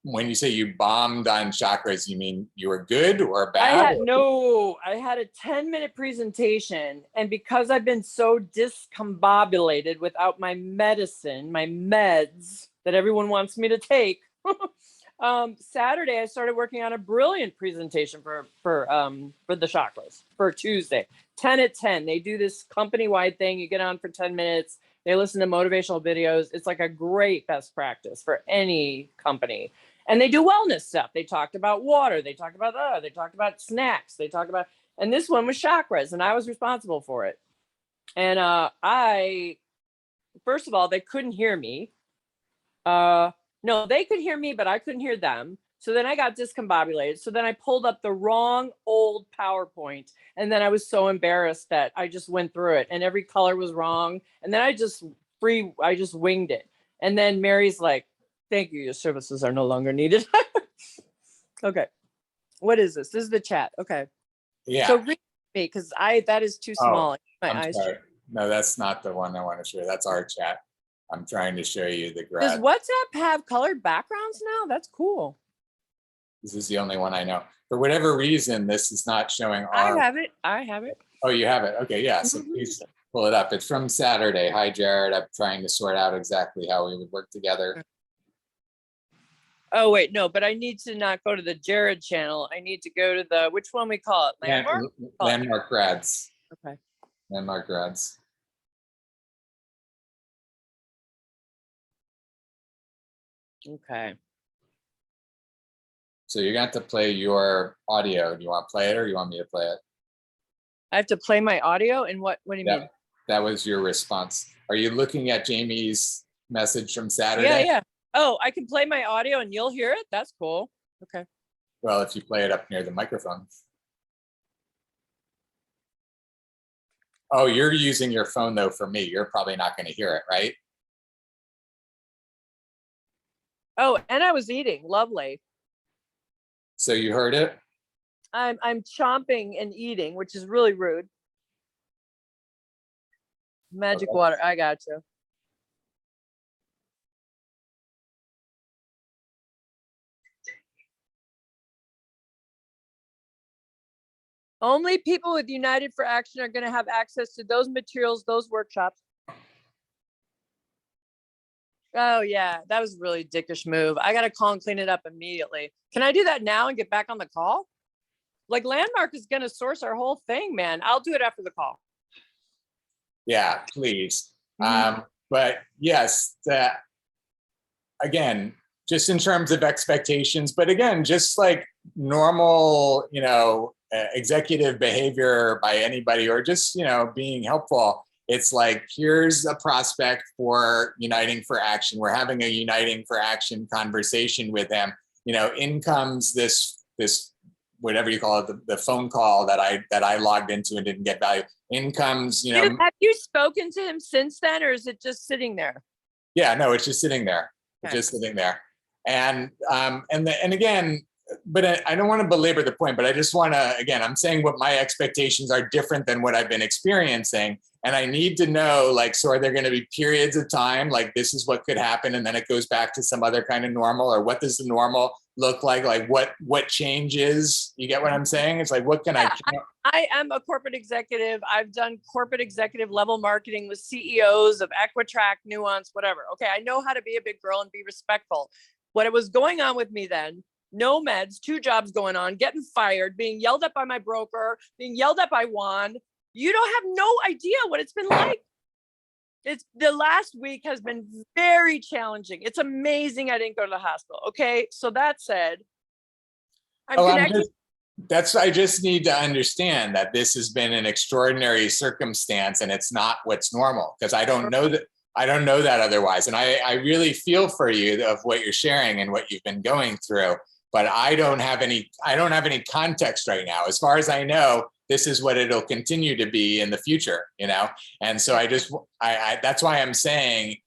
When you say you bombed on chakras, you mean you were good or bad? I had a 10-minute presentation, and because I've been so discombobulated without my medicine, my meds that everyone wants me to take, Saturday I started working on a brilliant presentation for the chakras for Tuesday. 10 at 10. They do this company-wide thing. You get on for 10 minutes. They listen to motivational videos. It's like a great best practice for any company. And they do wellness stuff. They talked about water. They talked about snacks. And this one was chakras, and I was responsible for it. And first of all, they couldn't hear me. No, they could hear me, but I couldn't hear them. So then I got discombobulated. So then I pulled up the wrong old PowerPoint. And then I was so embarrassed that I just went through it, and every color was wrong. And then I just winged it. And then Mary's like, "Thank you. Your services are no longer needed." Okay. What is this? This is the chat. Okay. Yeah. So read me, because that is too small. I'm sorry. No, that's not the one I want to share. That's our chat. I'm trying to show you the graph. Does WhatsApp have colored backgrounds now? That's cool. This is the only one I know. For whatever reason, this is not showing our... I have it. Oh, you have it. Okay, yeah. So please pull it up. It's from Saturday. Hi, Jared. I'm trying to sort out exactly how we would work together. Oh, wait, no, but I need to not go to the Jared channel. I need to go to the, which one we call it? Landmark? Landmark Grads. Okay. Landmark Grads. Okay. So you're going to have to play your audio. Do you want to play it, or you want me to play it? I have to play my audio? And what do you mean? That was your response. Are you looking at Jamie's message from Saturday? Yeah. Oh, I can play my audio and you'll hear it? That's cool. Okay. Well, if you play it up near the microphone. Oh, you're using your phone though for me. You're probably not going to hear it, right? Oh, and I was eating. Lovely. So you heard it? I'm chomping and eating, which is really rude. Magic water. I got you. Only people with United for Action are going to have access to those materials, those workshops. Oh, yeah, that was a really dickish move. I got to call and clean it up immediately. Can I do that now and get back on the call? Like, Landmark is going to source our whole thing, man. I'll do it after the call. Yeah, please. But yes, again, just in terms of expectations, but again, just like normal, executive behavior by anybody, or just, being helpful. It's like, here's a prospect for Uniting for Action. We're having a Uniting for Action conversation with them. In comes this whatever you call it, the phone call that I logged into and didn't get value. In comes, Have you spoken to him since then, or is it just sitting there? Yeah, no, it's just sitting there. Okay. It's just sitting there. And again, but I don't want to belabor the point, but I just want to, again, I'm saying what my expectations are different than what I've been experiencing. And I need to know, like, so are there going to be periods of time, like this is what could happen, and then it goes back to some other kind of normal, or what does the normal look like? Like what changes? You get what I'm saying? It's like, what can I am a corporate executive. I've done corporate executive level marketing with CEOs of Equitrack, Nuance, whatever. Okay, I know how to be a big girl and be respectful. What was going on with me then, no meds, 2 jobs going on, getting fired, being yelled at by my broker, being yelled at by Juan, You don't have no idea what it's been like. It's the last week has been very challenging. It's amazing I didn't go to the hospital. Okay. So that said, I'm connected. I just need to understand that this has been an extraordinary circumstance and it's not what's normal, because I don't know that otherwise. And I really feel for you of what you're sharing and what you've been going through, but I don't have any context right now. As far as I know, this is what it'll continue to be in the future, you know? And so that's why I'm saying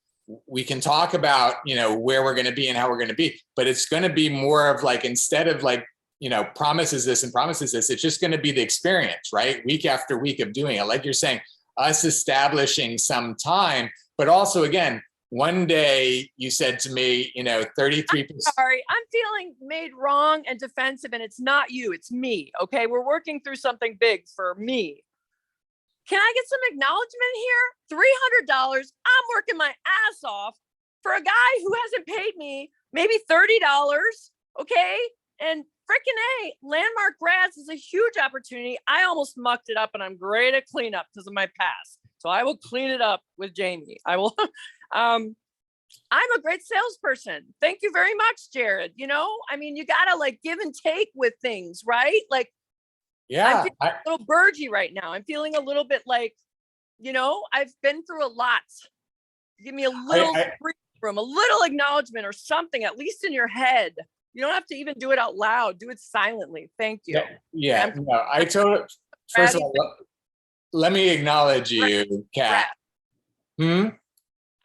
we can talk about, you know, where we're going to be and how we're going to be, but it's going to be more of like, instead of like, you know, promises this and promises this, it's just going to be the experience, right? Week after week of doing it. Like you're saying, us establishing some time, but also again, one day you said to me, you know, 33%. Sorry, I'm feeling made wrong and defensive, and it's not you, it's me. Okay, we're working through something big for me. Can I get some acknowledgement here? $300. I'm working my ass off for a guy who hasn't paid me maybe $30. Okay, and freaking A, Landmark Grads is a huge opportunity. I almost mucked it up, and I'm great at cleanup because of my past. So I will clean it up with Jamie. I will. I'm a great salesperson. Thank you very much, Jared. You know, I mean, you gotta like give and take with things, right? Like, yeah, I'm feeling a little birgy right now. I'm feeling a little bit like, you know, I've been through a lot. Give me a little room, a little acknowledgement or something, at least in your head. You don't have to even do it out loud. Do it silently. Thank you. Yeah. No, I totally. First of all, let me acknowledge you, Kat.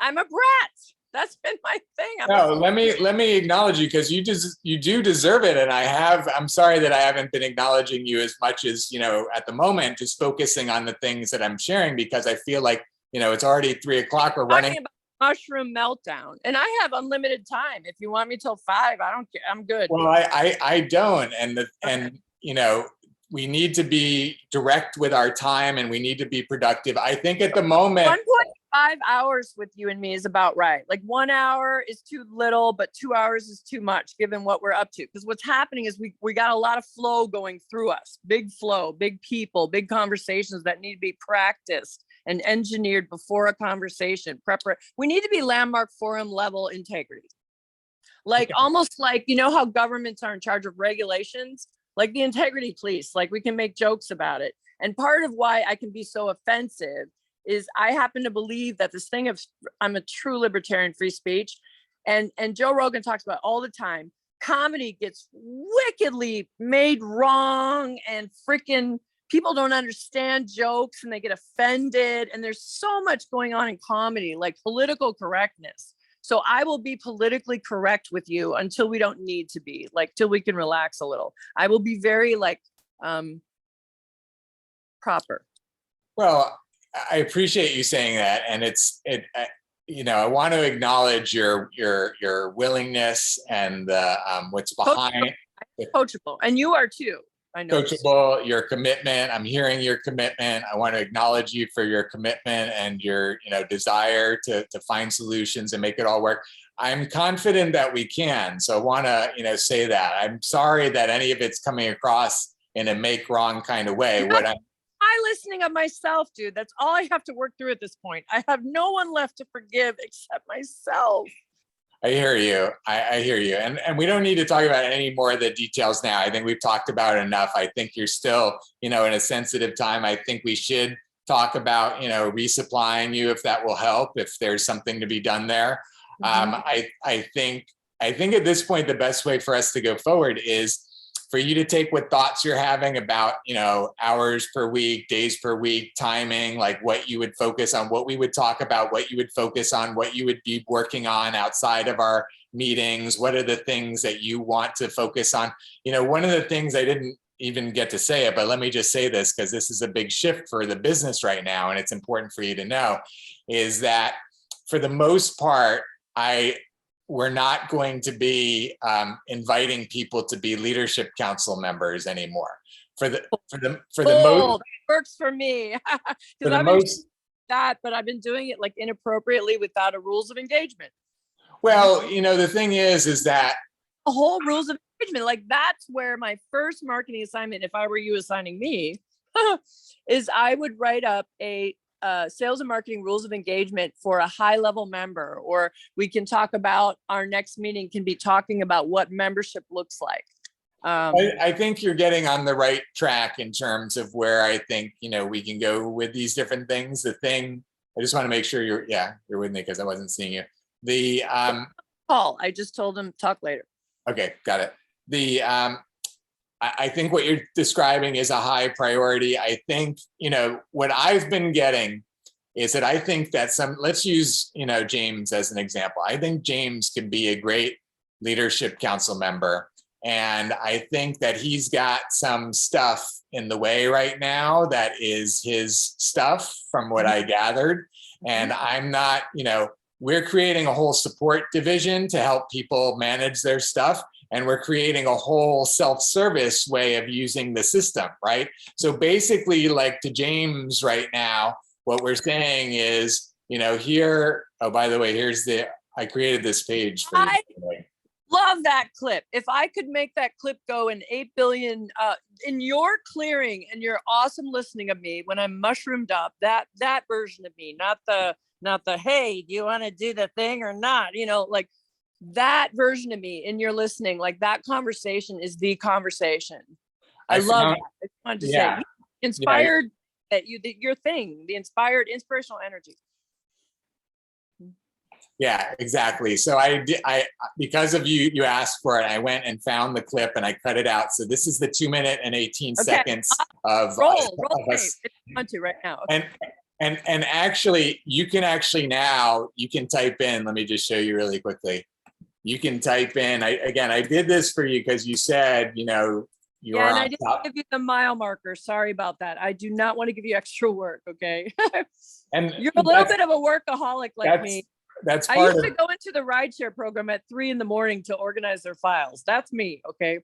I'm a brat. That's been my thing. Let me acknowledge you, because you do deserve it, and I'm sorry that I haven't been acknowledging you as much as, you know, at the moment, just focusing on the things that I'm sharing, because I feel like, you know, it's already 3 o'clock. We're running. Mushroom meltdown, and I have unlimited time. If you want me till 5, I don't care. I'm good. Well, I don't, and you know, we need to be direct with our time, and we need to be productive. I think at the moment 1.5 hours with you and me is about right. Like 1 hour is too little, but 2 hours is too much given what we're up to. Because what's happening is we got a lot of flow going through us. Big flow, big people, big conversations that need to be practiced and engineered before a conversation. We need to be landmark forum level integrity. Like almost like, you know how governments are in charge of regulations, like the integrity police, like we can make jokes about it. And part of why I can be so offensive is I happen to believe that this thing of I'm a true libertarian, free speech. And Joe Rogan talks about all the time, comedy gets wickedly made wrong, and freaking people don't understand jokes and they get offended. And there's so much going on in comedy, like political correctness. So I will be politically correct with you until we don't need to be, like till we can relax a little. I will be very like proper. Well, I appreciate you saying that, and you know, I want to acknowledge your willingness and what's behind. Coachable, and you are too. I know. Coachable, your commitment. I'm hearing your commitment. I want to acknowledge you for your commitment and your, you know, desire to find solutions and make it all work. I'm confident that we can. So I want to, you know, say that. I'm sorry that any of it's coming across in a make wrong kind of way. What I'm listening of myself, dude. That's all I have to work through at this point. I have no one left to forgive except myself. I hear you. I hear you. And we don't need to talk about any more of the details now. I think we've talked about enough. I think you're still, you know, in a sensitive time. I think we should talk about, you know, resupplying you if that will help, if there's something to be done there. I think at this point, the best way for us to go forward is for you to take what thoughts you're having about, you know, hours per week, days per week, timing, like what you would focus on, what we would talk about, what you would focus on, what you would be working on outside of our meetings. What are the things that you want to focus on? You know, one of the things I didn't even get to say it, but let me just say this, because this is a big shift for the business right now, and it's important for you to know, is that for the most part, we're not going to be inviting people to be leadership council members anymore. For the most, works for me. Because I've been that, but I've been doing it like inappropriately without a rules of engagement. Well, you know, the thing is that the whole rules of engagement, like that's where my first marketing assignment, if I were you assigning me, is I would write up a sales and marketing rules of engagement for a high level member, or we can talk about our next meeting can be talking about what membership looks like. I think you're getting on the right track in terms of where I think, we can go with these different things. The thing, I just want to make sure you're with me because I wasn't seeing you. Paul, I just told him talk later. Okay, got it. I think what you're describing is a high priority. I think, what I've been getting is that I think that let's use, James as an example. I think James can be a great leadership council member. And I think that he's got some stuff in the way right now that is his stuff from what I gathered. And I'm not, we're creating a whole support division to help people manage their stuff. And we're creating a whole self-service way of using the system, right? So basically, like to James right now, what we're saying is, here, oh, by the way, I created this page for you. Love that clip. If I could make that clip go in 8 billion, in your clearing and your awesome listening of me when I'm mushroomed up, that version of me, not the, hey, do you want to do the thing or not? Like that version of me in your listening, like that conversation is the conversation. I love that. I just wanted to say, inspired that your thing, the inspirational energy. Yeah, exactly. So I because of you asked for it, I went and found the clip and I cut it out. So this is the 2 minute and 18 seconds of roll us. It's on to right now. Okay. And actually, you can type in. Let me just show you really quickly. You can type in. I did this for you because you said, you and I didn't give you the mile marker. Sorry about that. I do not want to give you extra work. Okay. And you're a little bit of a workaholic like me. That's I used to go into the rideshare program at 3 a.m. to organize their files. That's me. Okay.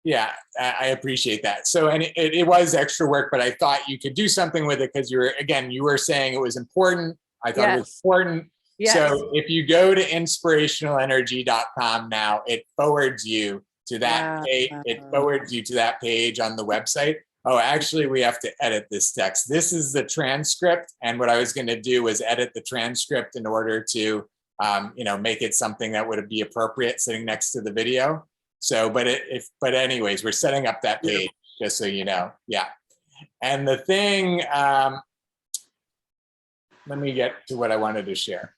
Yeah, I appreciate that. So, and it was extra work, but I thought you could do something with it because you were saying it was important. I thought it was important. Yes. So if you go to inspirationalenergy.com now, it forwards you to that page. It forwards you to that page on the website. Oh, actually, we have to edit this text. This is the transcript. And what I was going to do was edit the transcript in order to, make it something that would be appropriate sitting next to the video. So, but anyways, we're setting up that page just so you know. Yeah. And the thing, let me get to what I wanted to share.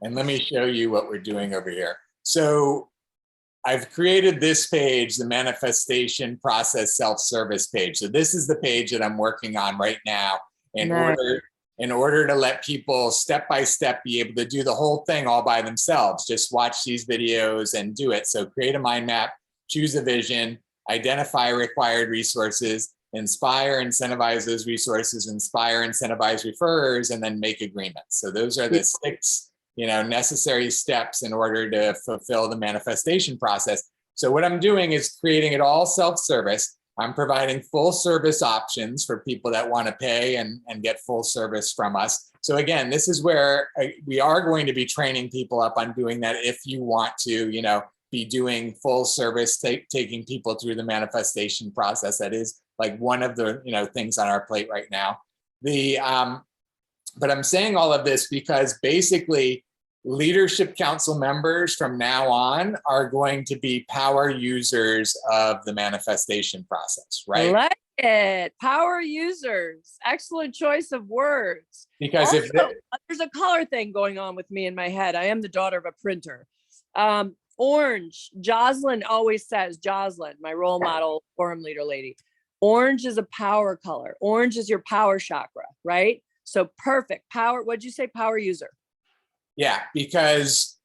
And let me show you what we're doing over here. So I've created this page, the manifestation process self-service page. So this is the page that I'm working on right now in order to let people step by step be able to do the whole thing all by themselves. Just watch these videos and do it. So create a mind map, choose a vision, identify required resources, inspire, incentivize those resources, inspire, incentivize referrers, and then make agreements. So those are the 6 necessary steps in order to fulfill the manifestation process. So what I'm doing is creating it all self-service. I'm providing full service options for people that want to pay and get full service from us. So again, this is where we are going to be training people up on doing that. If you want to, be doing full service, taking people through the manifestation process. That is like one of the, things on our plate right now. But I'm saying all of this because basically leadership council members from now on are going to be power users of the manifestation process, right? I like it. Power users. Excellent choice of words. Because also, there's a color thing going on with me in my head. I am the daughter of a printer. Orange. Jocelyn always says, Jocelyn, my role model forum leader lady, orange is a power color. Orange is your power chakra, right? So perfect. Power. What'd you say? Power user. Yeah, because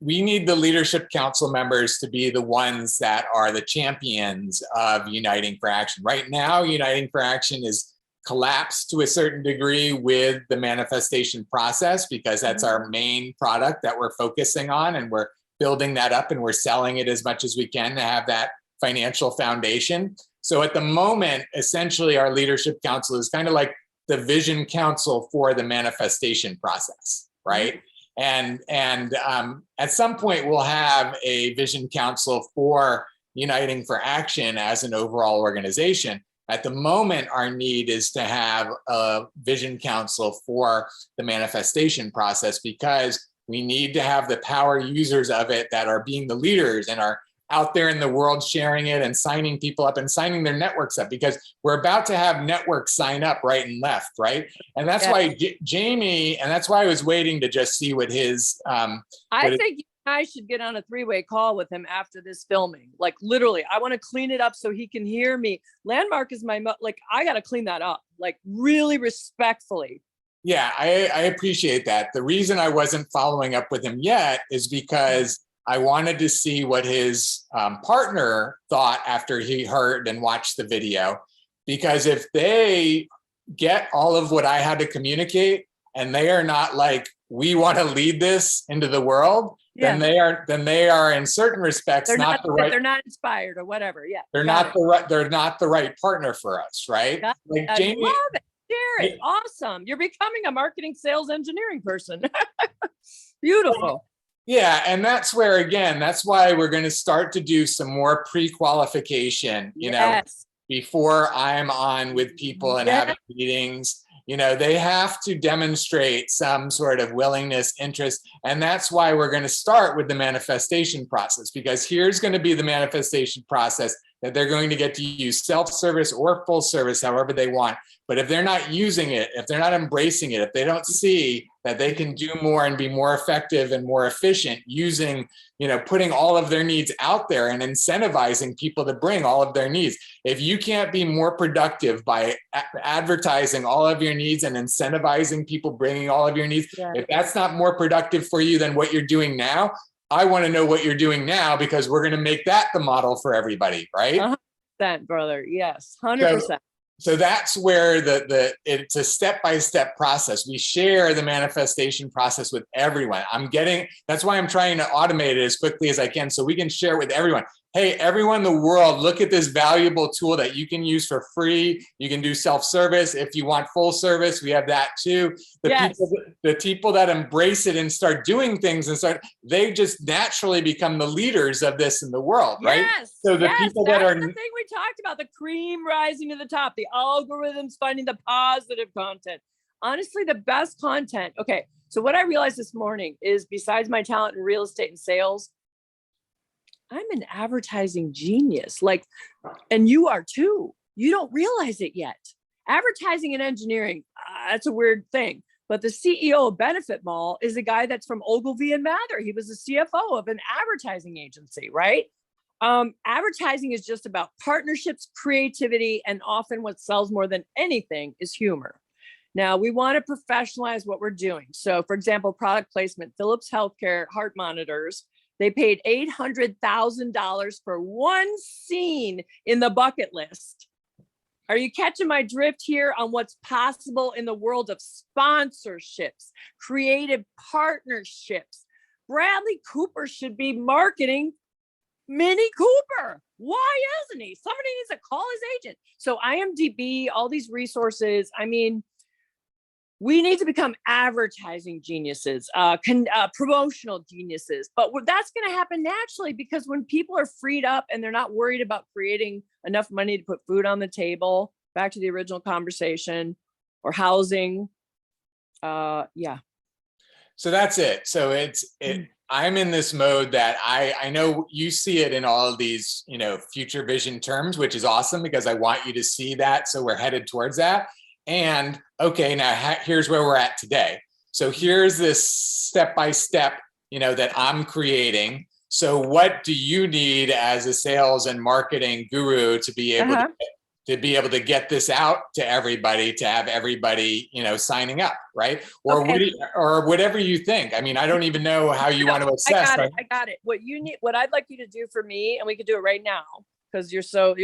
we need the leadership council members to be the ones that are the champions of Uniting for Action. Right now, Uniting for Action is collapsed to a certain degree with the manifestation process because that's our main product that we're focusing on, and we're building that up and we're selling it as much as we can to have that financial foundation. So at the moment, essentially our leadership council is kind of like the vision council for the manifestation process, right? And at some point, we'll have a vision council for Uniting for Action as an overall organization. At the moment, our need is to have a vision council for the manifestation process, because we need to have the power users of it that are being the leaders and are out there in the world sharing it and signing people up and signing their networks up, because we're about to have networks sign up right and left, right? And that's why Jamie, and that's why I was waiting to just see what his I think I should get on a 3-way call with him after this filming. Like literally, I want to clean it up so he can hear me. Landmark is my like, I got to clean that up, like really respectfully. Yeah, I appreciate that. The reason I wasn't following up with him yet is because I wanted to see what his partner thought after he heard and watched the video. Because if they get all of what I had to communicate and they are not like, we want to lead this into the world, then they are in certain respects they're not the right. They're not inspired or whatever. Yeah, they're not the right partner for us, right? Like Jamie, I love it. Share it. Awesome. You're becoming a marketing, sales, engineering person. Beautiful. Yeah, and that's where, again, that's why we're going to start to do some more pre-qualification, you know, before I'm on with people and having meetings. They have to demonstrate some sort of willingness, interest, and that's why we're going to start with the manifestation process, because here's going to be the manifestation process that they're going to get to use self-service or full service, however they want. But if they're not using it, if they're not embracing it, if they don't see that they can do more and be more effective and more efficient using, putting all of their needs out there and incentivizing people to bring all of their needs. If you can't be more productive by advertising all of your needs and incentivizing people bringing all of your needs, if that's not more productive for you than what you're doing now, I want to know what you're doing now, because we're going to make that the model for everybody, right? 100%, brother. Yes, 100%. So that's where it's a step-by-step process. We share the manifestation process with everyone. That's why I'm trying to automate it as quickly as I can, so we can share it with everyone. Hey, everyone in the world, look at this valuable tool that you can use for free. You can do self-service. If you want full service, we have that too. The people that embrace it and start doing things they just naturally become the leaders of this in the world, right? So the people that are the thing we talked about, the cream rising to the top, the algorithms finding the positive content. Honestly, the best content. Okay, so what I realized this morning is, besides my talent in real estate and sales, I'm an advertising genius. And you are too. You don't realize it yet. Advertising and engineering, that's a weird thing. But the CEO of Benefit Mall is a guy that's from Ogilvy and Mather. He was the CFO of an advertising agency, right? Advertising is just about partnerships, creativity, and often what sells more than anything is humor. Now, we want to professionalize what we're doing. So, for example, product placement, Philips Healthcare heart monitors. They paid $800,000 for one scene in The Bucket List. Are you catching my drift here on what's possible in the world of sponsorships, creative partnerships? Bradley Cooper should be marketing Mini Cooper. Why isn't he? Somebody needs to call his agent. So IMDb, all these resources. I mean, we need to become advertising geniuses, promotional geniuses. But that's going to happen naturally, because when people are freed up and they're not worried about creating enough money to put food on the table, back to the original conversation, or housing. So that's it. So I'm in this mode that I know you see it in all of these, future vision terms, which is awesome, because I want you to see that. So we're headed towards that. And okay, now here's where we're at today. So here's this step-by-step, that I'm creating. So what do you need as a sales and marketing guru to be able to get this out to everybody, to have everybody, signing up, right? Or or whatever you think. I mean, I don't even know how you want to assess. I got it. What I'd like you to do for me, and we could do it right now, because you're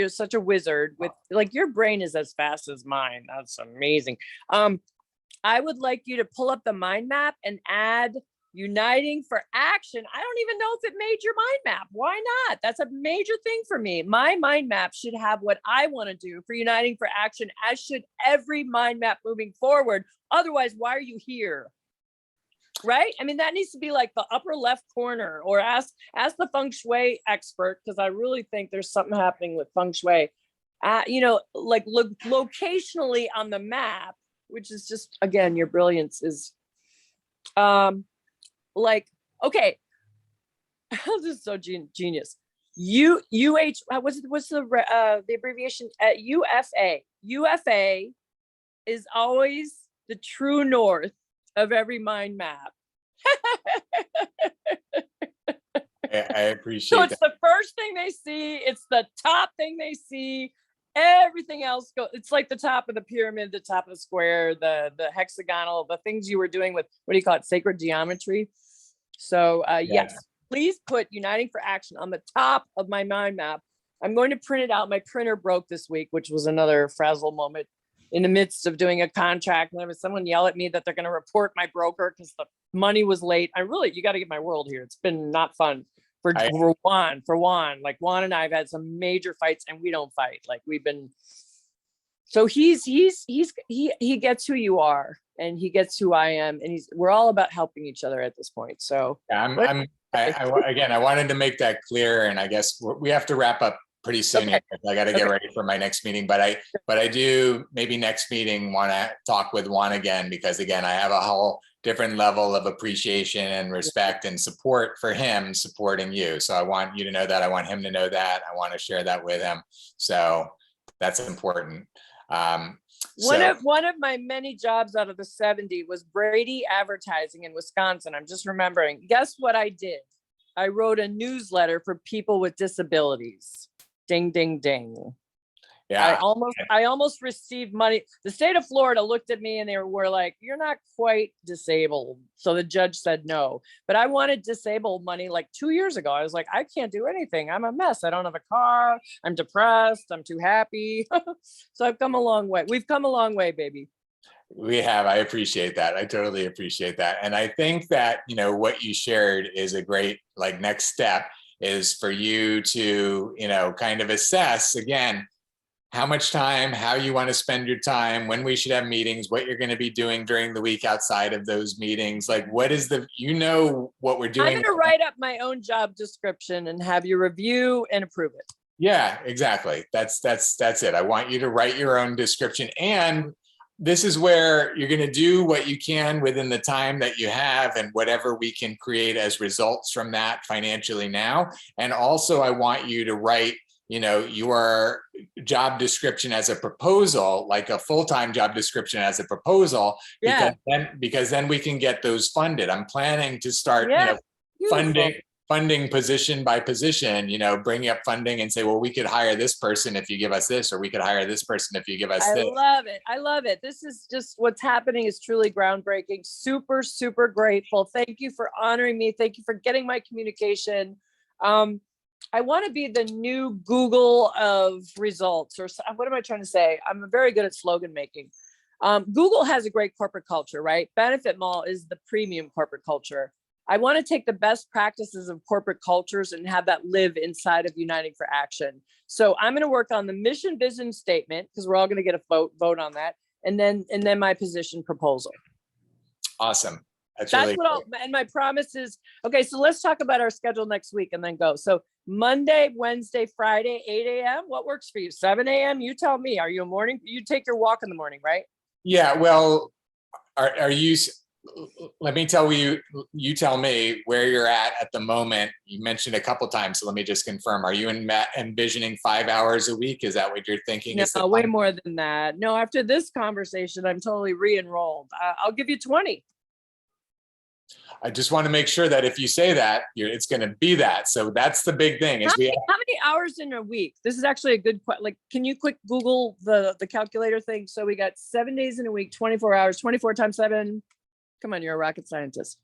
such a wizard with, your brain is as fast as mine. That's amazing. I would like you to pull up the mind map and add Uniting for Action. I don't even know if it made your mind map. Why not? That's a major thing for me. My mind map should have what I want to do for Uniting for Action, as should every mind map moving forward. Otherwise, why are you here? right? I mean, that needs to be like the upper left corner, or ask the feng shui expert, because I really think there's something happening with feng shui. You know, like look locationally on the map, which is just, again, your brilliance is like, okay, this is so genius. What's the abbreviation at UFA? UFA is always the true north of every mind map. I So appreciate it's that. the first thing they see, it's the top thing they see. Everything else it's like the top of the pyramid, the top of the square, the hexagonal, the things you were doing with, what do you call it, sacred geometry. So yes, please put Uniting for Action on the top of my mind map. I'm going to print it out. My printer broke this week, which was another frazzle moment in the midst of doing a contract. And there was someone yell at me that they're going to report my broker because the money was late. You got to get my world here. It's been not fun for Juan. Like, Juan and I have had some major fights, and we don't fight. Like, we've been, so he gets who you are, and he gets who I am, and we're all about helping each other at this point. So again, I wanted to make that clear, and I guess we have to wrap up pretty soon. Okay. I got to get ready for my next meeting, but I do maybe next meeting want to talk with Juan again, because again, I have a whole different level of appreciation and respect and support for him supporting you. So I want you to know that. I want him to know that. I want to share that with him. So that's important. One of my many jobs out of the 70s was Brady Advertising in Wisconsin. I'm just remembering. Guess what I did? I wrote a newsletter for people with disabilities. Ding, ding, ding. Yeah. I almost received money. The state of Florida looked at me and they were like, "You're not quite disabled." So the judge said no. But I wanted disabled money like 2 years ago. I was like, I can't do anything. I'm a mess. I don't have a car. I'm depressed. I'm too happy. So I've come a long way. We've come a long way, baby. We have. I appreciate that. I totally appreciate that. And I think that, what you shared is a great next step, is for you to, kind of assess again, how much time, how you want to spend your time, when we should have meetings, what you're going to be doing during the week outside of those meetings. Like, what is what we're doing. I'm going to write up my own job description and have you review and approve it. Yeah, exactly. That's it. I want you to write your own description, and this is where you're going to do what you can within the time that you have and whatever we can create as results from that financially now. And also, I want you to write, your job description as a proposal, like a full-time job description as a proposal, because then we can get those funded. I'm planning to start, funding position by position, bringing up funding and say, well, we could hire this person if you give us this, or we could hire this person if you give us this. I love it. This is just, what's happening is truly groundbreaking. Super, super grateful. Thank you for honoring me. Thank you for getting my communication. I want to be the new Google of results, or what am I trying to say? I'm very good at slogan making. Google has a great corporate culture, right? Benefit Mall is the premium corporate culture. I want to take the best practices of corporate cultures and have that live inside of Uniting for Action. So I'm going to work on the mission, vision statement, because we're all going to get a vote on that. And then my position proposal. Awesome. That's really what and my promise is, okay, so let's talk about our schedule next week and then go. So Monday, Wednesday, Friday, 8 a.m. What works for you? 7 a.m. You tell me. Are you a morning? You take your walk in the morning, right? Yeah. Well, are you, let me tell you tell me where you're at the moment. You mentioned a couple times, so let me just confirm. Are you envisioning 5 hours a week? Is that what you're thinking? No, way more than that. No, after this conversation, I'm totally re-enrolled. I'll give you 20. I just want to make sure that if you say that, it's going to be that. So that's the big thing. How many hours in a week? This is actually a good question. Like, can you quick Google the calculator thing? So we got 7 days in a week, 24 hours, 24 times 7. Come on, you're a rocket scientist.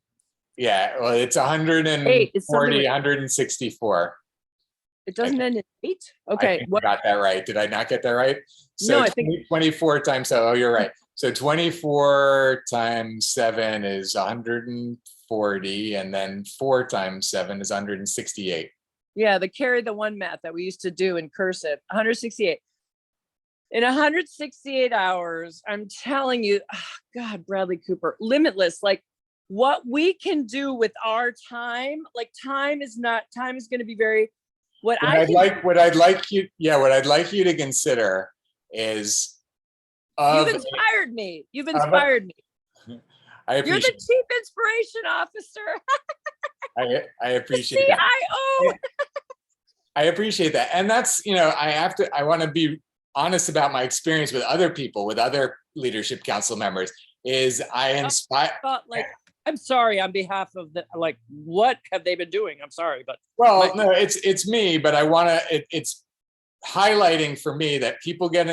Yeah, well, it's 140, 164. It doesn't end in 8? Okay. I got that right. Did I not get that right? So no, I think 24 times, oh, you're right. So 24 times 7 is 140, and then 4 times 7 is 168. Yeah, the carry the one math that we used to do in cursive, 168. In 168 hours, I'm telling you, oh God, Bradley Cooper, limitless. Like, what we can do with our time, like time is going to be very, what I'd like you to consider is, you've inspired me. You've inspired me. I You're the appreciate chief inspiration officer. I appreciate the that. CIO. I appreciate that. And that's, I want to be honest about my experience with other people, with other leadership council members, is I inspire. Like, I'm sorry on behalf of the, like, what have they been doing? I'm sorry, but. Well, no, it's me, but I want to, it's highlighting for me that people get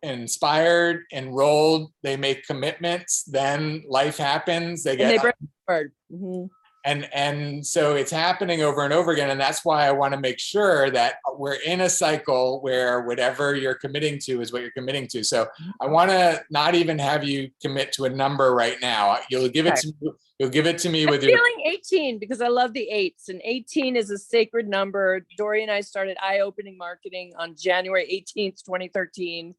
inspired, enrolled, they make commitments, then life happens. They break forward. Mm-hmm. And so it's happening over and over again. And that's why I want to make sure that we're in a cycle where whatever you're committing to is what you're committing to. So I want to not even have you commit to a number right now. You'll give it to me. You'll give it to me with your feeling 18, because I love the 8s, and 18 is a sacred number. Dory and I started eye-opening marketing on January 18th, 2013.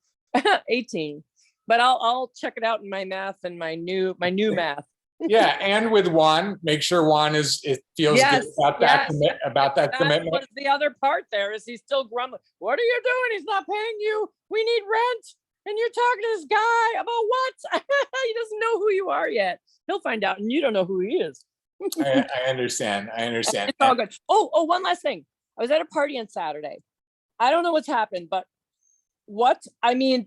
18. But I'll check it out in my math and my new math. Yeah, and with Juan, make sure Juan feels good about that commitment. What's the other part there is he's still grumbling. What are you doing? He's not paying you. We need rent. And you're talking to this guy about what? He doesn't know who you are yet. He'll find out, and you don't know who he is. I understand. It's all good. Oh, one last thing. I was at a party on Saturday. I don't know what's happened, but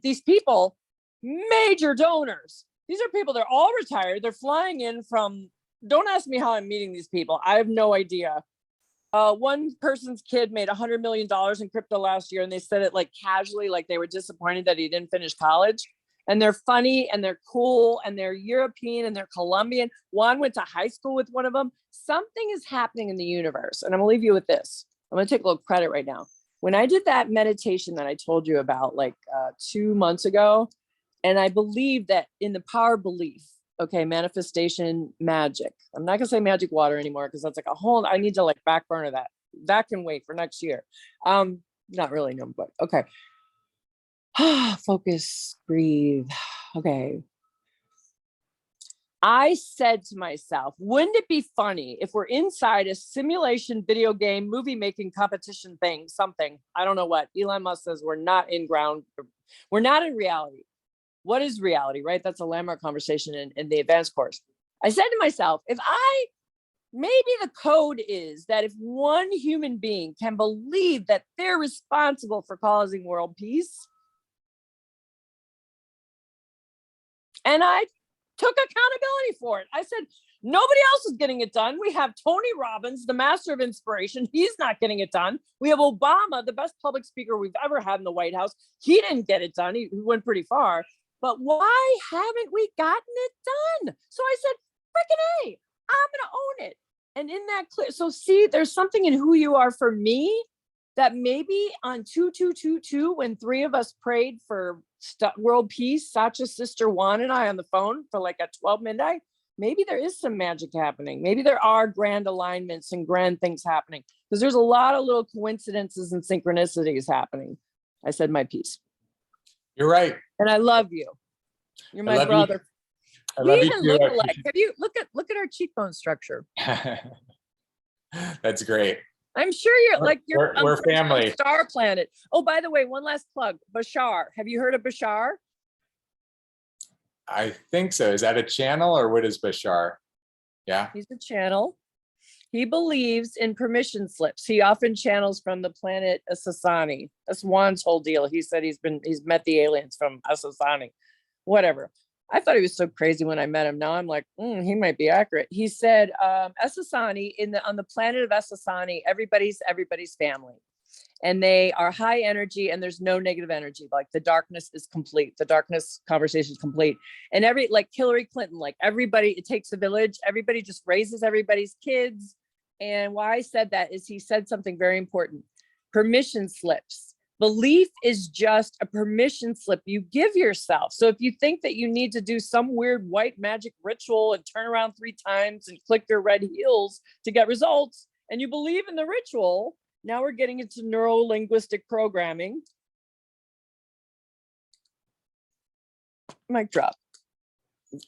these people, major donors. These are people, they're all retired. They're flying in from, don't ask me how I'm meeting these people. I have no idea. One person's kid made $100 million in crypto last year, and they said it like casually, like they were disappointed that he didn't finish college. And they're funny and they're cool and they're European and they're Colombian. Juan went to high school with one of them. Something is happening in the universe. And I'm gonna leave you with this. I'm gonna take a little credit right now. When I did that meditation that I told you about like 2 months ago, and I believe that in the power of belief, okay, manifestation, magic. I'm not gonna say magic water anymore because that's like a whole, I need to like back burner that. That can wait for next year. Not really, no, but okay. Focus, breathe. Okay. I said to myself, wouldn't it be funny if we're inside a simulation video game, movie making competition thing, something, I don't know what. Elon Musk says we're not in reality. What is reality, right? That's a landmark conversation in the advanced course. I said to myself, maybe the code is that if one human being can believe that they're responsible for causing world peace, and I took accountability for it. I said, nobody else is getting it done. We have Tony Robbins, the master of inspiration. He's not getting it done. We have Obama, the best public speaker we've ever had in the White House. He didn't get it done. He went pretty far. But why haven't we gotten it done? So I said, freaking A, I'm going to own it. And in that clear, so see, there's something in who you are for me that maybe on 2222, when 3 of us prayed for world peace, Sacha's sister Juan and I on the phone for like at 12 midnight, maybe there is some magic happening. Maybe there are grand alignments and grand things happening, because there's a lot of little coincidences and synchronicities happening. I said my piece. You're right. And I love you. You're my brother. We even look alike. Have you look at our cheekbone structure? That's great. I'm sure we're family. Star Planet. Oh, by the way, one last plug. Bashar. Have you heard of Bashar? I think so. Is that a channel, or what is Bashar? Yeah. He's a channel. He believes in permission slips. He often channels from the planet Asasani. That's Juan's whole deal. He said he's met the aliens from Asasani. Whatever. I thought he was so crazy when I met him. Now I'm like, he might be accurate. He said, Asasani, on the planet of Asasani, everybody's family. And they are high energy and there's no negative energy. Like the darkness is complete. The darkness conversation is complete. And like Hillary Clinton, like everybody, it takes a village. Everybody just raises everybody's kids. And why I said that is he said something very important. Permission slips. Belief is just a permission slip you give yourself. So if you think that you need to do some weird white magic ritual and turn around 3 times and click your red heels to get results, and you believe in the ritual, now we're getting into neuro-linguistic programming. Mic drop.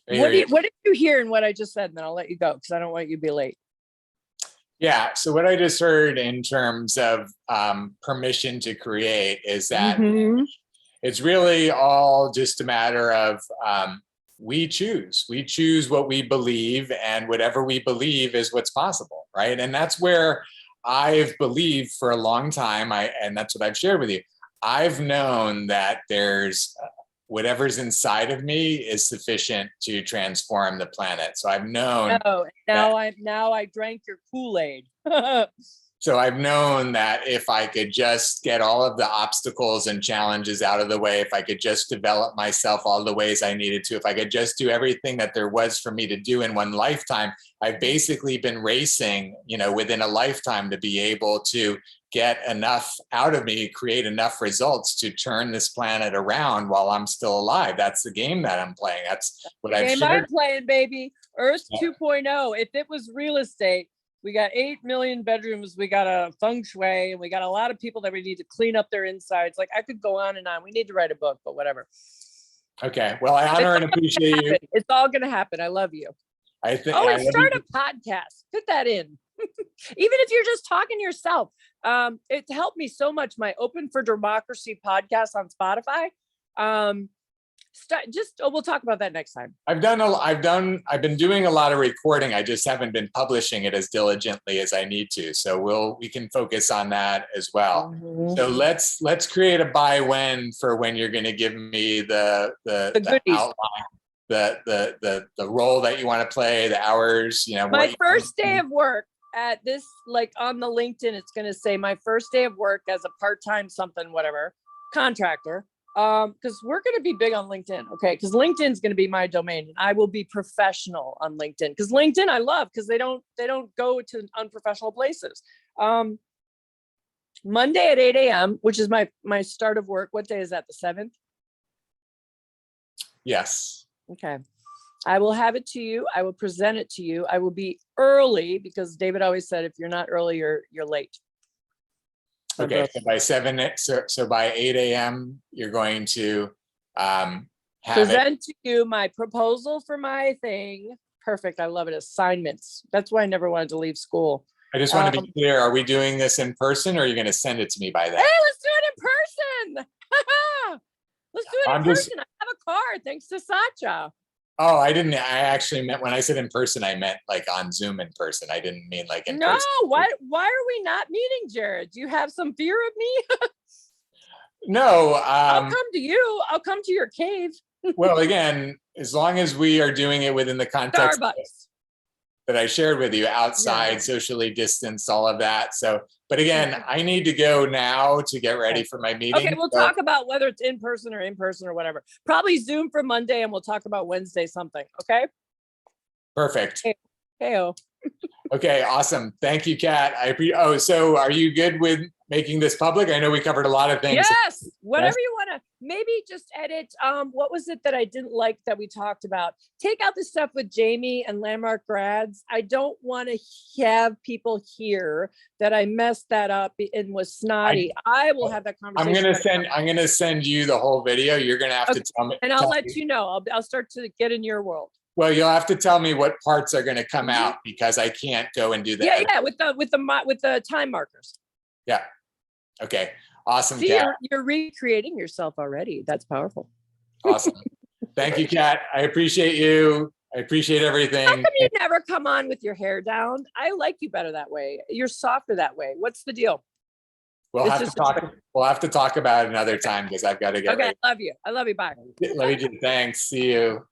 What did you hear in what I just said? And then I'll let you go because I don't want you to be late. Yeah. So what I just heard in terms of permission to create is that it's really all just a matter of we choose what we believe, and whatever we believe is what's possible, right? And that's where I've believed for a long time. And that's what I've shared with you. I've known that there's whatever's inside of me is sufficient to transform the planet. So I've known. Oh, now I drank your Kool-Aid. So I've known that if I could just get all of the obstacles and challenges out of the way, if I could just develop myself all the ways I needed to, if I could just do everything that there was for me to do in one lifetime, I've basically been racing, within a lifetime to be able to get enough out of me, create enough results to turn this planet around while I'm still alive. That's the game that I'm playing. That's what I've shared. Game I'm playing, baby. Earth 2.0. If it was real estate, we got 8 million bedrooms. We got a feng shui, and we got a lot of people that we need to clean up their insides. Like, I could go on and on. We need to write a book, but whatever. Okay. Well, I honor and appreciate you. It's all going to happen. I love you. And start a podcast. Fit that in. Even if you're just talking to yourself. It helped me so much. My Open for Democracy podcast on Spotify. We'll talk about that next time. I've been doing a lot of recording. I just haven't been publishing it as diligently as I need to. So we can focus on that as well. So let's create a by-when for when you're going to give me the outline, the role that you want to play, the hours, my first day of work at this, like on the LinkedIn, it's going to say my first day of work as a part-time something, whatever, contractor. Because we're going to be big on LinkedIn. Okay. Because LinkedIn's going to be my domain, and I will be professional on LinkedIn, because LinkedIn I love, because they don't go to unprofessional places. Monday at 8 a.m., which is my start of work. What day is that? The 7th? Yes. Okay. I will have it to you. I will present it to you. I will be early, because David always said, if you're not early, you're late. Okay, so by 7, so by 8 a.m., you're going to present to you my proposal for my thing. Perfect. I love it. Assignments. That's why I never wanted to leave school. I just want to be clear. Are we doing this in person, or are you going to send it to me by then? Hey, let's do it in person. Let's do it in person. I have a card, thanks to Sacha. Oh, I actually meant, when I said in person, I meant like on Zoom in person. I didn't mean like in person. No, why are we not meeting, Jared? Do you have some fear of me? No. I'll come to you. I'll come to your cave. Well, again, as long as we are doing it within the context that I shared with you, outside, socially distanced, all of that. So, but again, I need to go now to get ready for my meeting. Okay, we'll talk about whether it's in person or whatever. Probably Zoom for Monday, and we'll talk about Wednesday something. Okay. Perfect. Hey-o. Okay, awesome. Thank you, Kat. So are you good with making this public? I know we covered a lot of things. Yes, whatever you want to, maybe just edit. What was it that I didn't like that we talked about? Take out the stuff with Jamie and Landmark grads. I don't want to have people hear that I messed that up and was snotty. I will have that conversation. I'm gonna send you the whole video. You're gonna have to tell me, and I'll let you know. I'll start to get in your world. Well, you'll have to tell me what parts are going to come out, because I can't go and do that. Yeah, with the time markers. Yeah. Okay. Awesome, See, Kat. You're recreating yourself already. That's powerful. Awesome. Thank you, Kat. I appreciate you. I appreciate everything. How come you never come on with your hair down? I like you better that way. You're softer that way. What's the deal? We'll have to talk about it another time, because I've got to get ready. I love you. Bye. Love you. Thanks. See you.